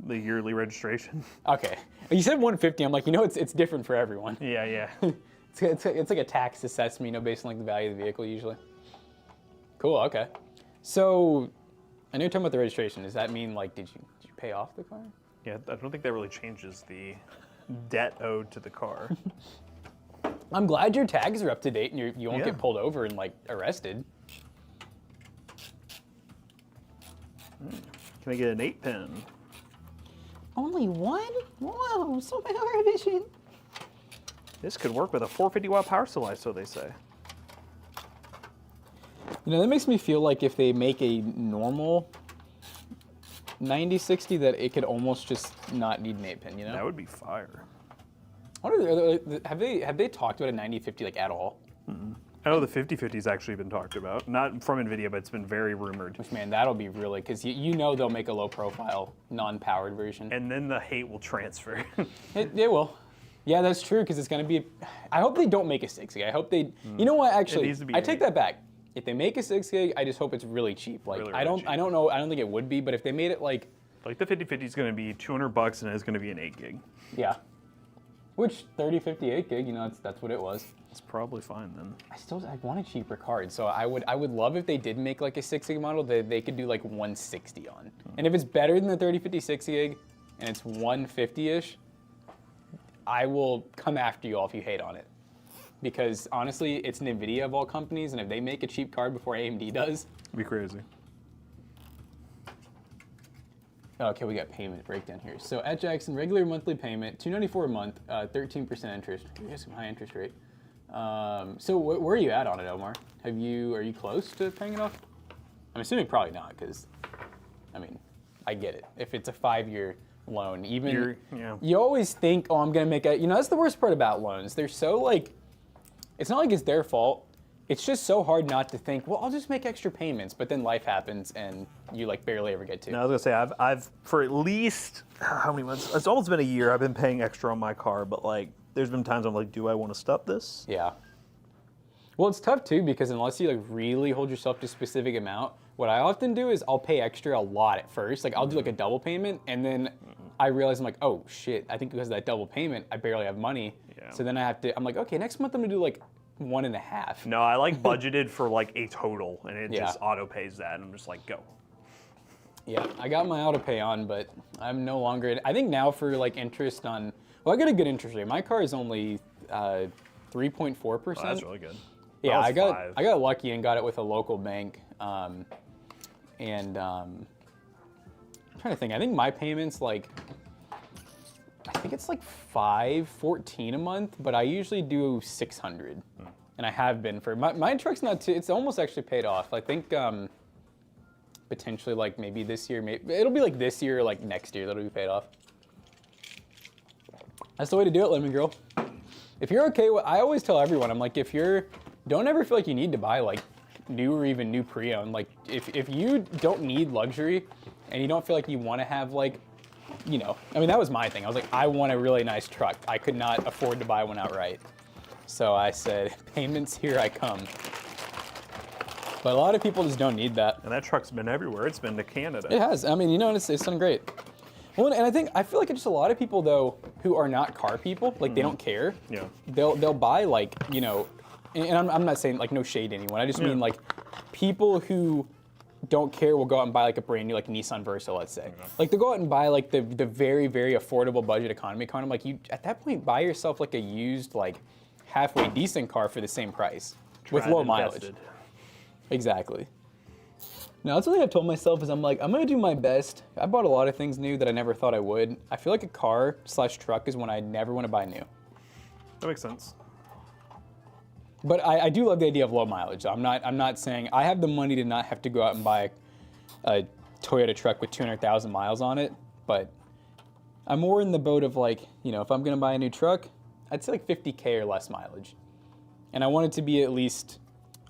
The yearly registration. Okay. You said $150. I'm like, it's different for everyone. Yeah, yeah. It's like a tax assessment, based on like the value of the vehicle usually. Cool, okay. So, I know you're talking about the registration. Does that mean like, did you pay off the car? Yeah, I don't think that really changes the debt owed to the car. I'm glad your tags are up to date and you won't get pulled over and like arrested. Can I get an 8-pin? Only one? Whoa, so power efficient. This could work with a 450-watt power supply, so they say. That makes me feel like if they make a normal 9060, that it could almost just not need an 8-pin, That would be fire. Have they talked about a 9050 like at all? Mm-mm. I know the 5050's actually been talked about. Not from NVIDIA, but it's been very rumored. Which, man, that'll be really, because they'll make a low-profile, non-powered version. And then the hate will transfer. It will. Yeah, that's true, because it's going to be, I hope they don't make a 6 gig. I hope they, you know what, actually, I take that back. If they make a 6 gig, I just hope it's really cheap. Like, really I don't know, I don't think it would be, but if they made it like the 5050 is going to be $200 and it's going to be an 8 gig. Yeah. Which 3058 gig, you know, that's what it was. It's probably fine then. I want a cheaper card, so I would love if they did make like a 6 gig model that they could do like 160 on. And if it's better than the 3056 gig and it's 150-ish, I will come after you all if you hate on it. Because honestly, it's NVIDIA of all companies, and if they make a cheap card before AMD does, It'd be crazy. okay, we got payment breakdown here. So at Jackson, regular monthly payment, $294 a month, 13% interest. You have some high interest rate. So where are you at on it, Omar? Are you close to paying it off? I'm assuming probably not, because, I mean, I get it. If it's a 5-year loan, even you always think, oh, I'm gonna make a. You know, that's the worst part about loans. They're so like, it's not like it's their fault. It's just so hard not to think, well, I'll just make extra payments, but then life happens and you like barely ever get to. No, I was gonna say I've for at least how many months? It's almost been a year. I've been paying extra on my car, but like there's been times I'm like, do I want to stop this? Yeah. Well, it's tough too because unless you like really hold yourself to a specific amount, what I often do is I'll pay extra a lot at first. Like I'll do like a double payment, and then I realize I'm like, oh shit, I think because of that double payment, I barely have money. Yeah. So then I'm like, okay, next month I'm gonna do like 1.5. No, I like budgeted for like a total, and it just auto pays that, and I'm just like, go. Yeah, I got my auto pay on, but I'm no longer. I think now for like interest on, well, I got a good interest rate. My car is only 3.4%. Oh, that's really good. Yeah, I got 5. I got lucky and got it with a local bank, I'm trying to think. I think my payments like. I think it's like $514 a month, but I usually do $600, and I have been for my truck's not too. It's almost actually paid off. I think potentially like maybe this year, maybe it'll be like this year or like next year that'll be paid off. That's the way to do it, Lemon Girl. If you're okay with, I always tell everyone, I'm like, don't ever feel like you need to buy like new or even new pre-owned. Like if you don't need luxury, and you don't feel like you want to have like. You know, I mean, that was my thing. I was like, I want a really nice truck. I could not afford to buy one outright. So I said, payments, here I come. But a lot of people just don't need that. And that truck's been everywhere. It's been to Canada. It has. I mean, you know, it's done great. Well, and I feel like it's just a lot of people, though, who are not car people. Like, they don't care. Yeah. They'll buy, like, you know, and I'm not saying, like, no shade to anyone. I just mean, like, people who don't care will go out and buy like a brand new like Nissan Versa, let's say. Like they'll go out and buy like the very, very affordable budget economy car. I'm like, you at that point buy yourself like a used like halfway decent car for the same price with low mileage. Exactly. Now that's something I've told myself is I'm like, I'm gonna do my best. I bought a lot of things new that I never thought I would. I feel like a car/truck is when I never want to buy new. That makes sense. But I do love the idea of low mileage. I'm not saying I have the money to not have to go out and buy a Toyota truck with 200,000 miles on it, but I'm more in the boat of like, you know, if I'm gonna buy a new truck, I'd say like 50K or less mileage. And I want it to be at least,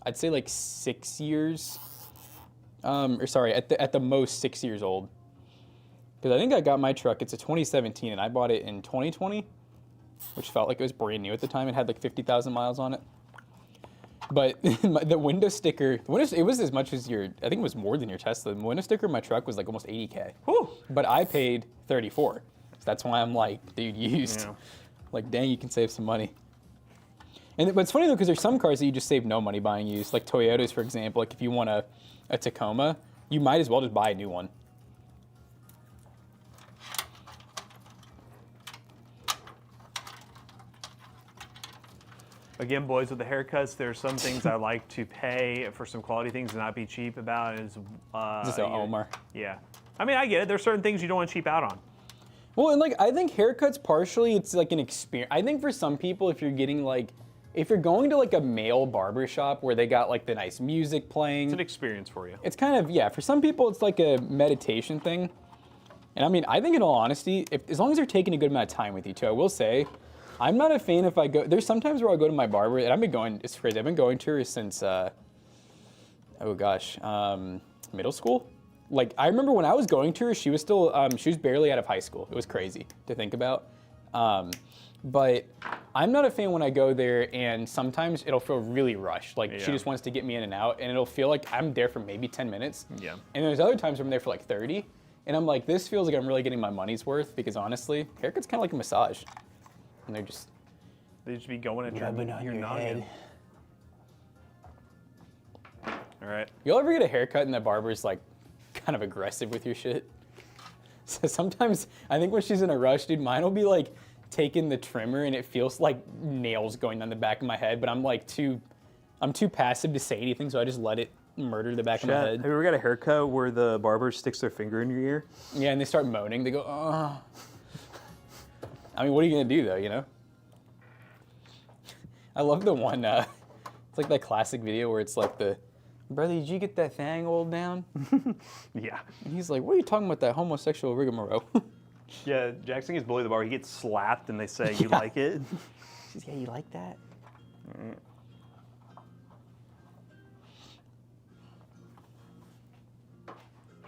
I'd say like 6 years, or sorry, at the most 6 years old. Because I think I got my truck, it's a 2017, and I bought it in 2020, which felt like it was brand new at the time. It had like 50,000 miles on it. But the window sticker, it was as much as I think it was more than your Tesla. The window sticker in my truck was like almost 80K. Whew. But I paid 34. So that's why I'm like, dude, used. Yeah. Like, dang, you can save some money. But it's funny though, because there's some cars that you just save no money buying used. Like Toyotas, for example, like if you want a Tacoma, you might as well just buy a new one. Again, boys, with the haircuts, there's some things I like to pay for some quality things and not be cheap about. Is Omar. Yeah. I mean, I get it. There's certain things you don't want to cheap out on. Well, and like I think haircuts partially it's like an experience. I think for some people, if you're going to like a male barber shop where they got like the nice music playing, It's an experience for you. it's kind of, yeah, for some people it's like a meditation thing. And I mean, I think in all honesty, as long as they're taking a good amount of time with you too, I will say, I'm not a fan if I go, there's sometimes where I'll go to my barber, and it's crazy, I've been going to her since, middle school. Like, I remember when I was going to her, she was barely out of high school. It was crazy to think about. But I'm not a fan when I go there and sometimes it'll feel really rushed. Like she just wants to get me in and out and it'll feel like I'm there for maybe 10 minutes. Yeah. And there's other times where I'm there for like 30. And I'm like, this feels like I'm really getting my money's worth because honestly, haircut's kind of like a massage. and they're just They just be going at rubbing on your noggin. head. All right. You'll ever get a haircut and the barber's like kind of aggressive with your shit? So sometimes I think when she's in a rush, dude, mine will be like taking the trimmer and it feels like nails going down the back of my head, but I'm too passive to say anything, so I just let it murder the back of my Have head. you ever got a haircut where the barber sticks their finger in your ear? Yeah, and they start moaning. They go, oh. I mean, what are you gonna do though, you know? I love the one, it's like that classic video where it's like brother, did you get that thing oiled down? Yeah. And he's like, what are you talking about, that homosexual rigmarole? Yeah, Jackson gets bullied at the bar. He gets slapped and they say, you like it? She's, yeah, you like that?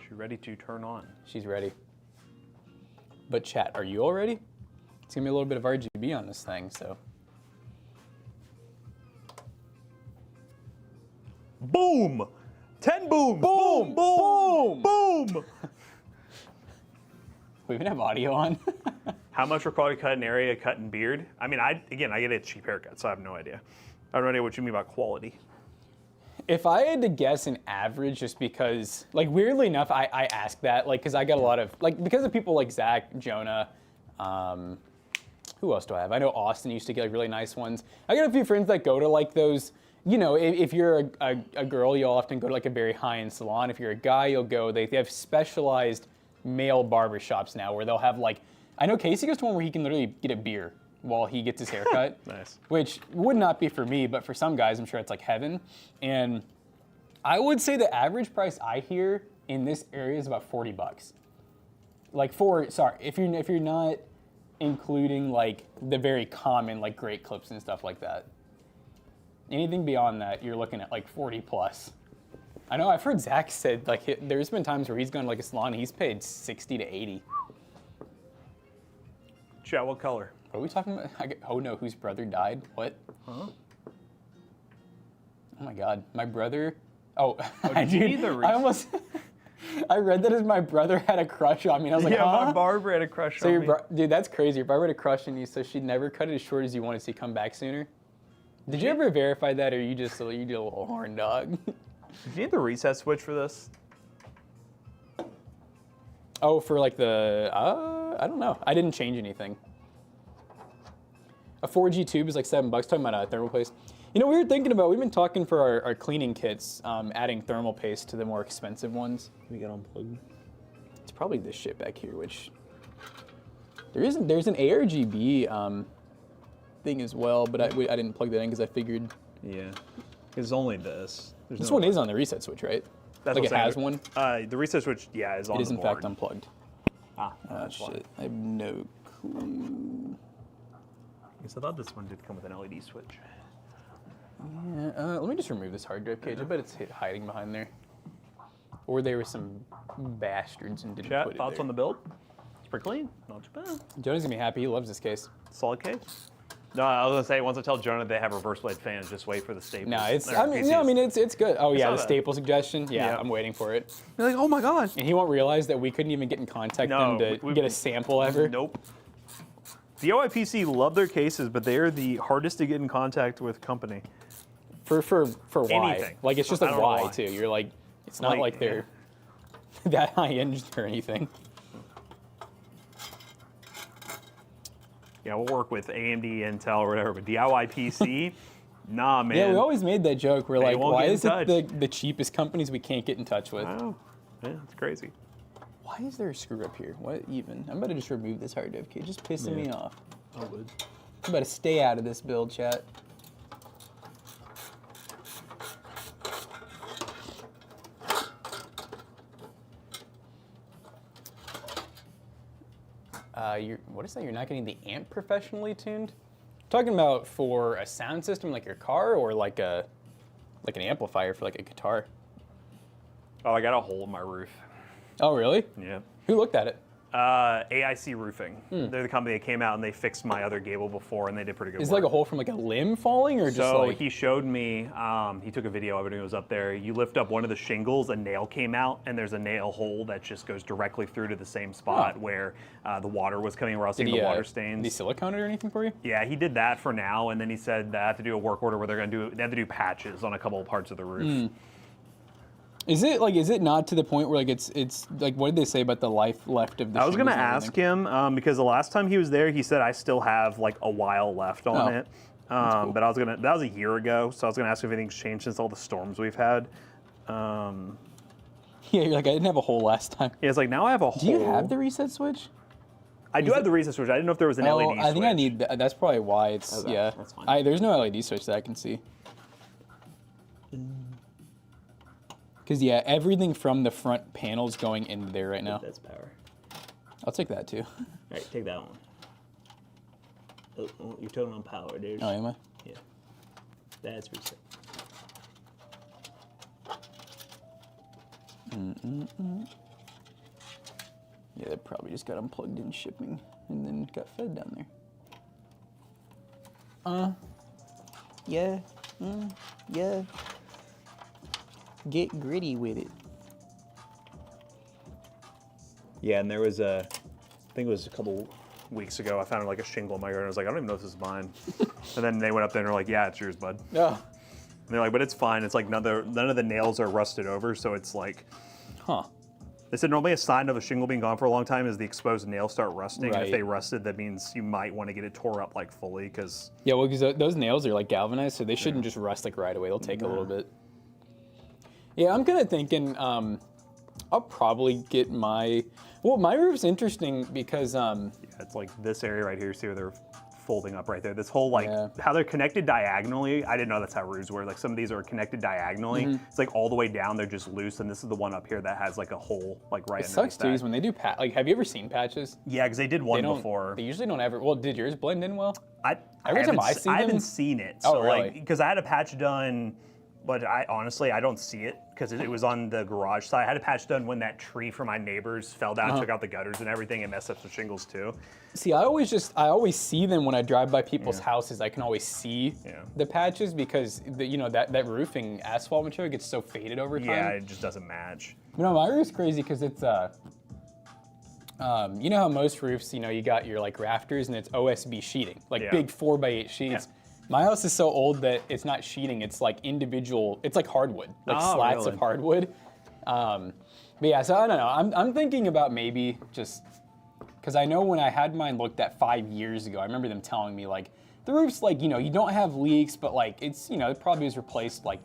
She ready to turn on. She's ready. But chat, are you all ready? It's gonna be a little bit of RGB on this thing, so. Boom! 10 booms! Boom! Boom! Boom! We even have audio on. How much required cut in area, cut in beard? I mean, I get a cheap haircut, so I have no idea. I have no idea what you mean by quality. If I had to guess an average, just because, like, weirdly enough, I ask that, like, because I got a lot of, like, because of people like Zach, Jonah, who else do I have? I know Austin used to get, like, really nice ones. I got a few friends that go to, like, those, you know, if you're a girl, you'll often go to, like, a very high-end salon. If you're a guy, you'll go, they have specialized male barber shops now where they'll have, like, I know Casey goes to one where he can literally get a beer while he gets his haircut. Nice. Which would not be for me, but for some guys, I'm sure it's like heaven. And I would say the average price I hear in this area is about $40. Like if you're not including like the very common like great clips and stuff like that. Anything beyond that, you're looking at like 40 plus. I know I've heard Zach said like there's been times where he's gone to like a salon and he's paid 60 to 80. Chat, what color? What are we talking about? Oh no, whose brother died? What? Huh? Oh my God, my brother. Oh, did you need the I almost. I read that as my brother had a crush on me. And I was like, Yeah, huh? my barber had a crush So on your me. dude, that's crazy. Your barber had a crush on you, so she'd never cut it as short as you wanted to see come back sooner. Did you ever verify that, or you just you did a little horn dog? Do you need the reset switch for this? Oh, for like the I don't know. I didn't change anything. A 4G tube is like $7. Talking about thermal paste. You know, we've been talking for our cleaning kits, adding thermal paste to the more expensive ones. We got unplugged. It's probably this shit back here, which there's an ARGB thing as well, but I didn't plug that in because I figured Yeah. It's only this. this one is on the reset switch, right? That's Like what it I'm has saying. one. The reset switch, yeah, is on It is the in board. fact unplugged. Ah, Oh that's why. shit! I have no clue. Yes, I thought this one did come with an LED switch. Yeah, let me just remove this hard drive cage. I bet it's hiding behind there. Or there were some bastards and didn't Chat, put it thoughts there. on the build? It's pretty clean. Not too bad. Jonah's gonna be happy. He loves this case. Solid case. No, I was gonna say once I tell Jonah they have reverse blade fans, just wait for the staples. No, it's. or I mean, no, I PCs. mean it's good. Oh yeah, not the bad. staple suggestion. Yeah, Yeah. I'm waiting for it. You're like, oh my god. And he won't realize that we couldn't even get in contact No, with them to we- get a sample ever. Nope. The OIPC love their cases, but they are the hardest to get in contact with company. For why? Anything. Like it's just I like don't know why why. too. You're like, it's not Like, like they're that high end or anything. Yeah, we'll work with AMD, Intel, or whatever, but DIY PC, nah, man. Yeah, we always made that joke. We're They like, won't why get in is it touch. the cheapest companies we can't get in touch with? I know. Yeah, it's crazy. Why is there a screw up here? What even? I'm about to just remove this hard drive cage. Just pissing me off. I would. I'm about to stay out of this build, chat. What is that? You're not getting the amp professionally tuned? Talking about for a sound system like your car, or like an amplifier for like a guitar? Oh, I got a hole in my roof. Oh, really? Yeah. Who looked at it? AIC Roofing. They're the company that came out and they fixed my other gable before, and they did pretty good Is it work. like a hole from like a limb falling, or just So like? he showed me, he took a video of it and it was up there. You lift up one of the shingles, a nail came out, and there's a nail hole that just goes directly through to the same spot where the water was coming, where I was seeing the water stains. Did he silicone it or anything for you? Yeah, he did that for now, and then he said they have to do a work order where they have to do patches on a couple of parts of the roof. Is it not to the point where like it's like, what did they say about the life left of the I was gonna shingles and ask everything? him because the last time he was there, he said I still have like a while left on it. cool. But that was a year ago, so I was gonna ask if anything's changed since all the storms we've had. Yeah, you're like, I didn't have a hole last time. Yeah, it's like now I have a hole. Do you have the reset switch? I do have the reset switch. I didn't know if there was an LED switch. I think I need that. That's probably why it's, Okay, yeah. that's fine. There's no LED switch that I can see. Because, yeah, everything from the front panel's going in there right now. That's power. I'll take that, too. All right, take that one. Oh, you're turning on power, dude. Oh, am I? Yeah. That's reset. Yeah, that probably just got unplugged in shipping and then got fed down there. Yeah. Yeah. Get gritty with it. Yeah, and there was I think it was a couple weeks ago, I found like a shingle in my yard. I was like, I don't even know if this is mine. And then they went up there and they're like, yeah, it's yours, bud. And Oh. they're like, but it's fine. It's like none of the nails are rusted over, so it's like. Huh. They said normally a sign of a shingle being gone for a long time is the exposed nails start rusting. And if Right. they rusted, that means you might want to get it tore up like fully because. Yeah, well, because those nails are like galvanized, so they shouldn't just rust like right away. They'll take a little bit. Yeah, I'm kind of thinking I'll probably get my. Well, my roof's interesting because Yeah, it's like this area right here. See where they're folding up right there. This whole like Yeah. how they're connected diagonally. I didn't know that's how roofs were. Like some of these are connected diagonally. It's like all the way down. They're just loose, and this is the one up here that has like a hole like right. it sucks too underneath is that. when they do like. Have you ever seen patches? Yeah, because they did They one don't. before. They usually don't ever. Well, did yours blend in well? Every time I see I them- haven't seen it. Oh, So really? like, because I had a patch done, but I honestly don't see it because it was on the garage side. I had a patch done when that tree from my neighbors fell down, took out the gutters and everything, and messed up some shingles too. See, I always see them when I drive by people's houses. I can always see the patches because that roofing asphalt material gets so faded over time. Yeah, it just doesn't match. No, my roof's crazy because it's you know how most roofs, you got your like rafters and it's OSB sheeting, like big 4x8 sheets. Yeah. My house is so old that it's not sheeting; it's like individual. It's like hardwood, like slats really? of hardwood. But yeah, so I don't know. I'm thinking about maybe just because I know when I had mine looked at 5 years ago, I remember them telling me like the roof's like you don't have leaks, but like it's it probably was replaced like.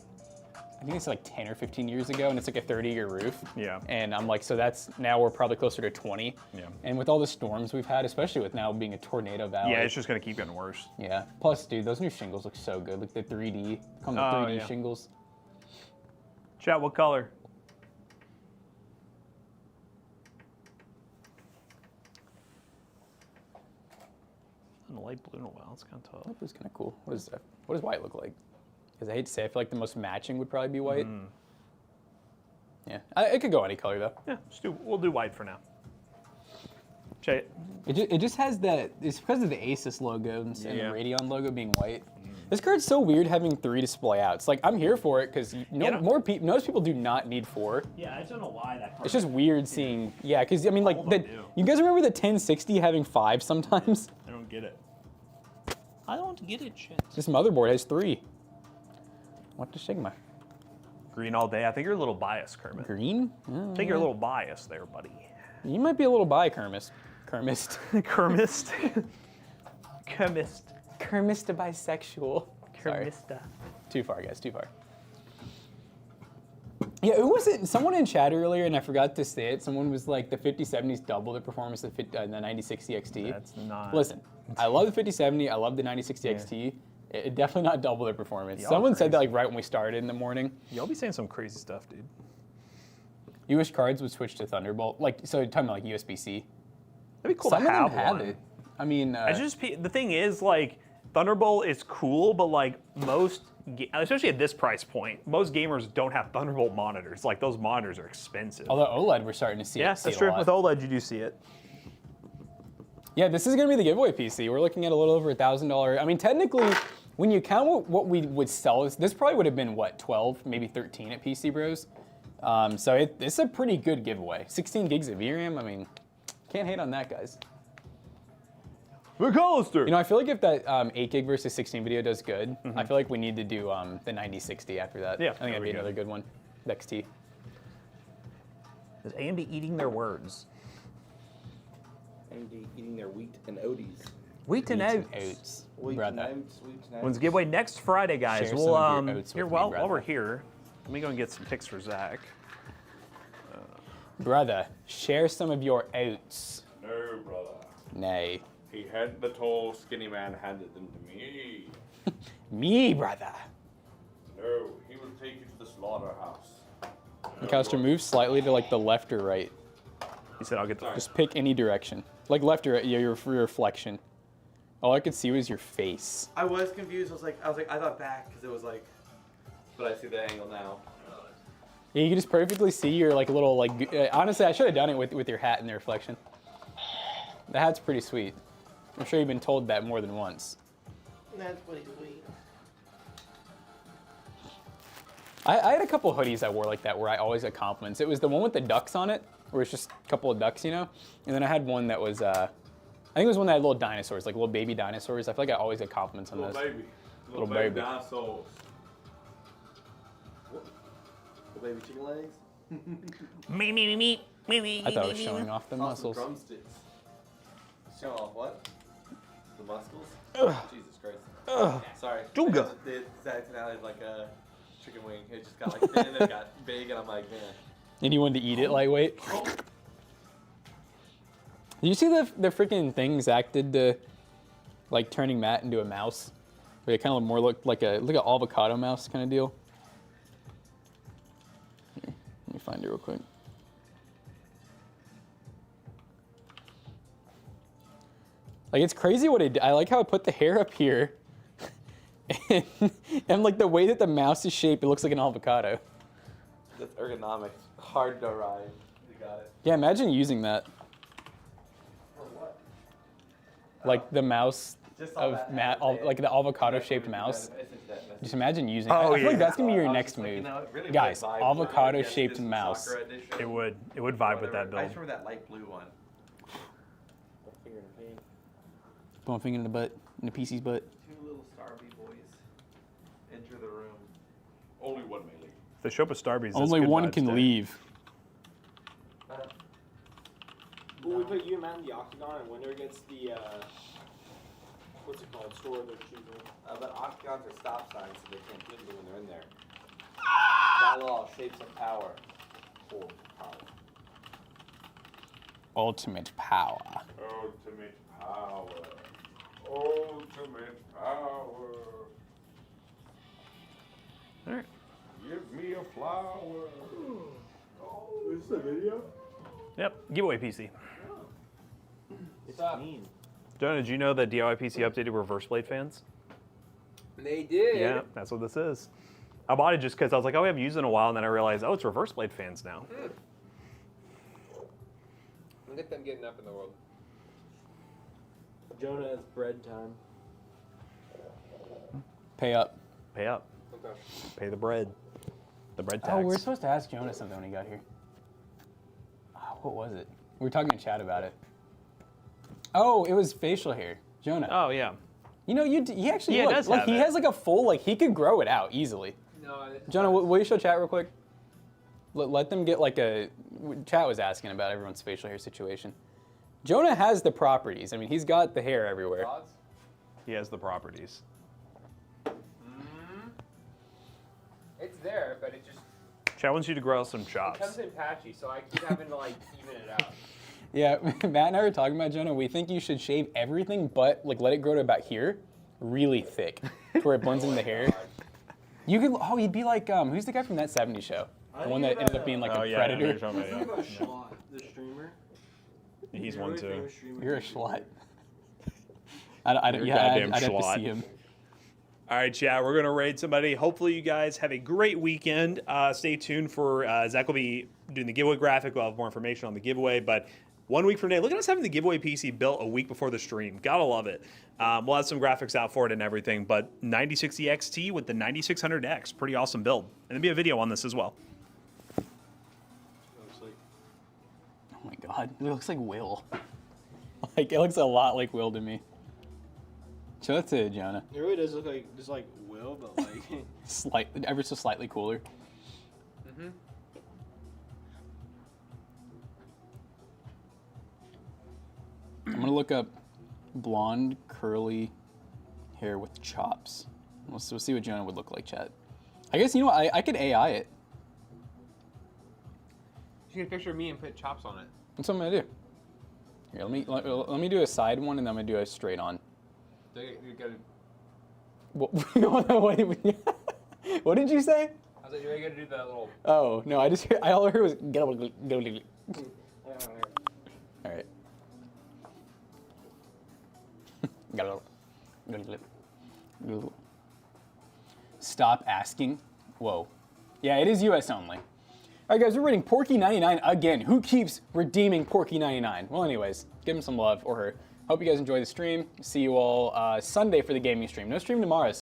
I think it's like 10 or 15 years ago, and it's like a 30-year roof. Yeah. And I'm like, so now we're probably closer to 20. Yeah. And with all the storms we've had, especially with now being a tornado valley. Yeah, it's just gonna keep getting worse. Yeah. Plus, dude, those new shingles look so good. Like the 3D, call them the 3D yeah. shingles. Chat, what color? And a light blue in a while. It's kind of tough. That was kind of cool. What does white look like? Because I hate to say, I feel like the most matching would probably be white. Yeah. It could go any color though. Yeah, we'll do white for now. Chat. It just has that. It's because of the Asus logo and the Yeah. Radeon logo being white. This card's so weird having 3 display outs. Like I'm here for it because most people do not need 4. Yeah, I just don't know why that. It's just weird seeing. Yeah, because I mean, like All of them do. you guys remember the 1060 having 5 sometimes? I don't get it. I don't get it, shit. This motherboard has 3. What the Sigma? Green all day. I think you're a little biased, Kermit. Green? I think you're a little biased there, buddy. You might be a little bi Kermist. Kermist. Kermist. Kermist. Kermist bisexual. Sorry. Kermista. Too far, guys. Too far. Yeah, who was it? Someone in chat earlier, and I forgot to say it. Someone was like, the 5070s double the performance of the 9060 XT. That's not. Listen, I love the 5070. I love the 9060 XT. It definitely not double their performance. Y'all Someone said that crazy. like right when we started in the morning. Y'all be saying some crazy stuff, dude. You wish cards would switch to Thunderbolt. Like, so you're talking about like USB-C. That'd be cool Some to of them have have one. it. I mean, The thing is, like, Thunderbolt is cool, but like most, especially at this price point, most gamers don't have Thunderbolt monitors. Like those monitors are expensive. although OLED, we're starting to see Yeah, see that's it true. a lot. With OLED, you do see it. Yeah, this is gonna be the giveaway PC. We're looking at a little over $1,000. I mean, technically, when you count what we would sell, this probably would have been what, 12, maybe 13 at PC Bros. So it's a pretty good giveaway. 16 gigs of VRAM. I mean, can't hate on that, guys. McAllister. You know, I feel like if that 8 gig versus 16 video does good, I feel like we need to do the 9060 after that. Yeah, I think that'd be another good one. XT. Is AMD eating their words? AMD eating their wheat and oats. Wheat and oats. Oats. Wheat Brother. and oats, wheat and When's oats. giveaway next Friday, guys? Share We'll some of your oats here with me, while brother. we're here, let me go and get some picks for Zach. Brother, share some of your oats. No, brother. Nay. He had the tall, skinny man handed them to me. Me, brother. No, he will take you to the slaughterhouse. McAllister, move slightly to like the left or right. He said I'll get the Just pick any direction. Like left or right, yeah, your reflection. All I could see was your face. I was confused. I was like, I thought back because it was like, but I see the angle now. Yeah, you can just perfectly see your like little like. Honestly, I should have done it with your hat in the reflection. The hat's pretty sweet. I'm sure you've been told that more than once. That's pretty sweet. I had a couple hoodies I wore like that where I always got compliments. It was the one with the ducks on it, where it's just a couple of ducks, you know? And then I had one that was, I think it was one that had little dinosaurs, like little baby dinosaurs. I feel like I always get compliments on Little those. baby. Little baby. dinosaurs. The baby chicken legs. me. I thought I was showing off the Awesome muscles. drumsticks. Show off what? The muscles? Jesus Christ. Sorry. Junga. The exact finale of like a chicken wing. It just got like thin and it got big and I'm like, man. And you wanted to eat it lightweight? Did you see the freaking thing Zach did to, like, turning Matt into a mouse? Where it kind of more looked like an avocado mouse kind of deal. Here, let me find it real quick. Like, it's crazy what it did. I like how it put the hair up here. And like the way that the mouse is shaped, it looks like an avocado. That's ergonomics. Hard to ride. You got it. Yeah, imagine using that. For what? Like the mouse Just all of that Matt, ad, like the avocado-shaped mouse. Just imagine using it. Oh, I feel like yeah. that's gonna be your I was next just like, move. you know, it really Guys, would vibe with avocado-shaped this mouse. soccer edition. It would vibe with that Whatever. I build. just remember that light blue one. Finger in the paint. Put my finger in the butt, in the PC's butt. Two little Starby boys enter the room. Only one may leave. If they show up at Starbucks, Only one can leave. Well, we put you and Matt in the octagon, and winner gets the what's it called? Store they're choosing. But octagons are stop signs, so they can't do anything when they're in there. Battle all shapes of power. Or power. Ultimate power. Ultimate power. Ultimate power. All right. Give me a flower. Is this a video? Yep. Giveaway PC. It's mean. Jonah, did you know that DIY PC updated reverse blade fans? They did. Yeah, that's what this is. I bought it just because I was like, oh, we haven't used it in a while, and then I realized, oh, it's reverse blade fans now. Look at them getting up in the world. Jonah has bread time. Pay up. Pay up. Okay. Pay the bread. The bread tax. Oh, we were supposed to ask Jonah something when he got here. Oh, what was it? We were talking in chat about it. Oh, it was facial hair. Jonah. Oh, yeah. You know, he actually Yeah, it look, does like have he it. has like a full, like he could grow it out easily. No, Jonah, will you show chat real quick? Let them get like a. Chat was asking about everyone's facial hair situation. Jonah has the properties. I mean, he's got the hair everywhere. thoughts? He has the properties. It's there, but it just Chad wants you to grow some it comes chops. in patchy, so I keep having to like even it out. Yeah, Matt and I were talking about Jonah. We think you should shave everything, but like let it grow to about here, really thick, to where it blends in the hair. You could. Oh, he'd be like who's the guy from that '70s show? The one that ended up being like a predator. About Schlot, the streamer. He's The one really too. famous streamer. You're a schlot. I'd You're a yeah, goddamn I'd have to schlot. see him. All right, chat, we're going to raid somebody. Hopefully you guys have a great weekend. Stay tuned for Zach will be doing the giveaway graphic. We'll have more information on the giveaway, but 1 week from today. Look at us having the giveaway PC built a week before the stream. Gotta love it. We'll have some graphics out for it and everything, but 9060 XT with the 9600X. Pretty awesome build. And there'll be a video on this as well. Oh my god, it looks like Will. Like, it looks a lot like Will to me. Show that to Jonah. It really does look like just like Will, but like Ever so slightly cooler. Mm-hmm. I'm gonna look up blonde curly hair with chops. We'll see what Jonah would look like, chat. I guess, you know what, I could AI it. Just get a picture of me and put chops on it. That's what I'm gonna do. Here, let me do a side one and then I'm gonna do a straight on. You gotta, What did you say? I was like, you gotta do that little. Oh no, I all I heard was all right. Stop asking. Whoa. Yeah, it is US only. All right, guys, we're rating Porky99 again. Who keeps redeeming Porky99? Well, anyways, give him some love, or her. Hope you guys enjoy the stream. See you all Sunday for the gaming stream. No stream tomorrow,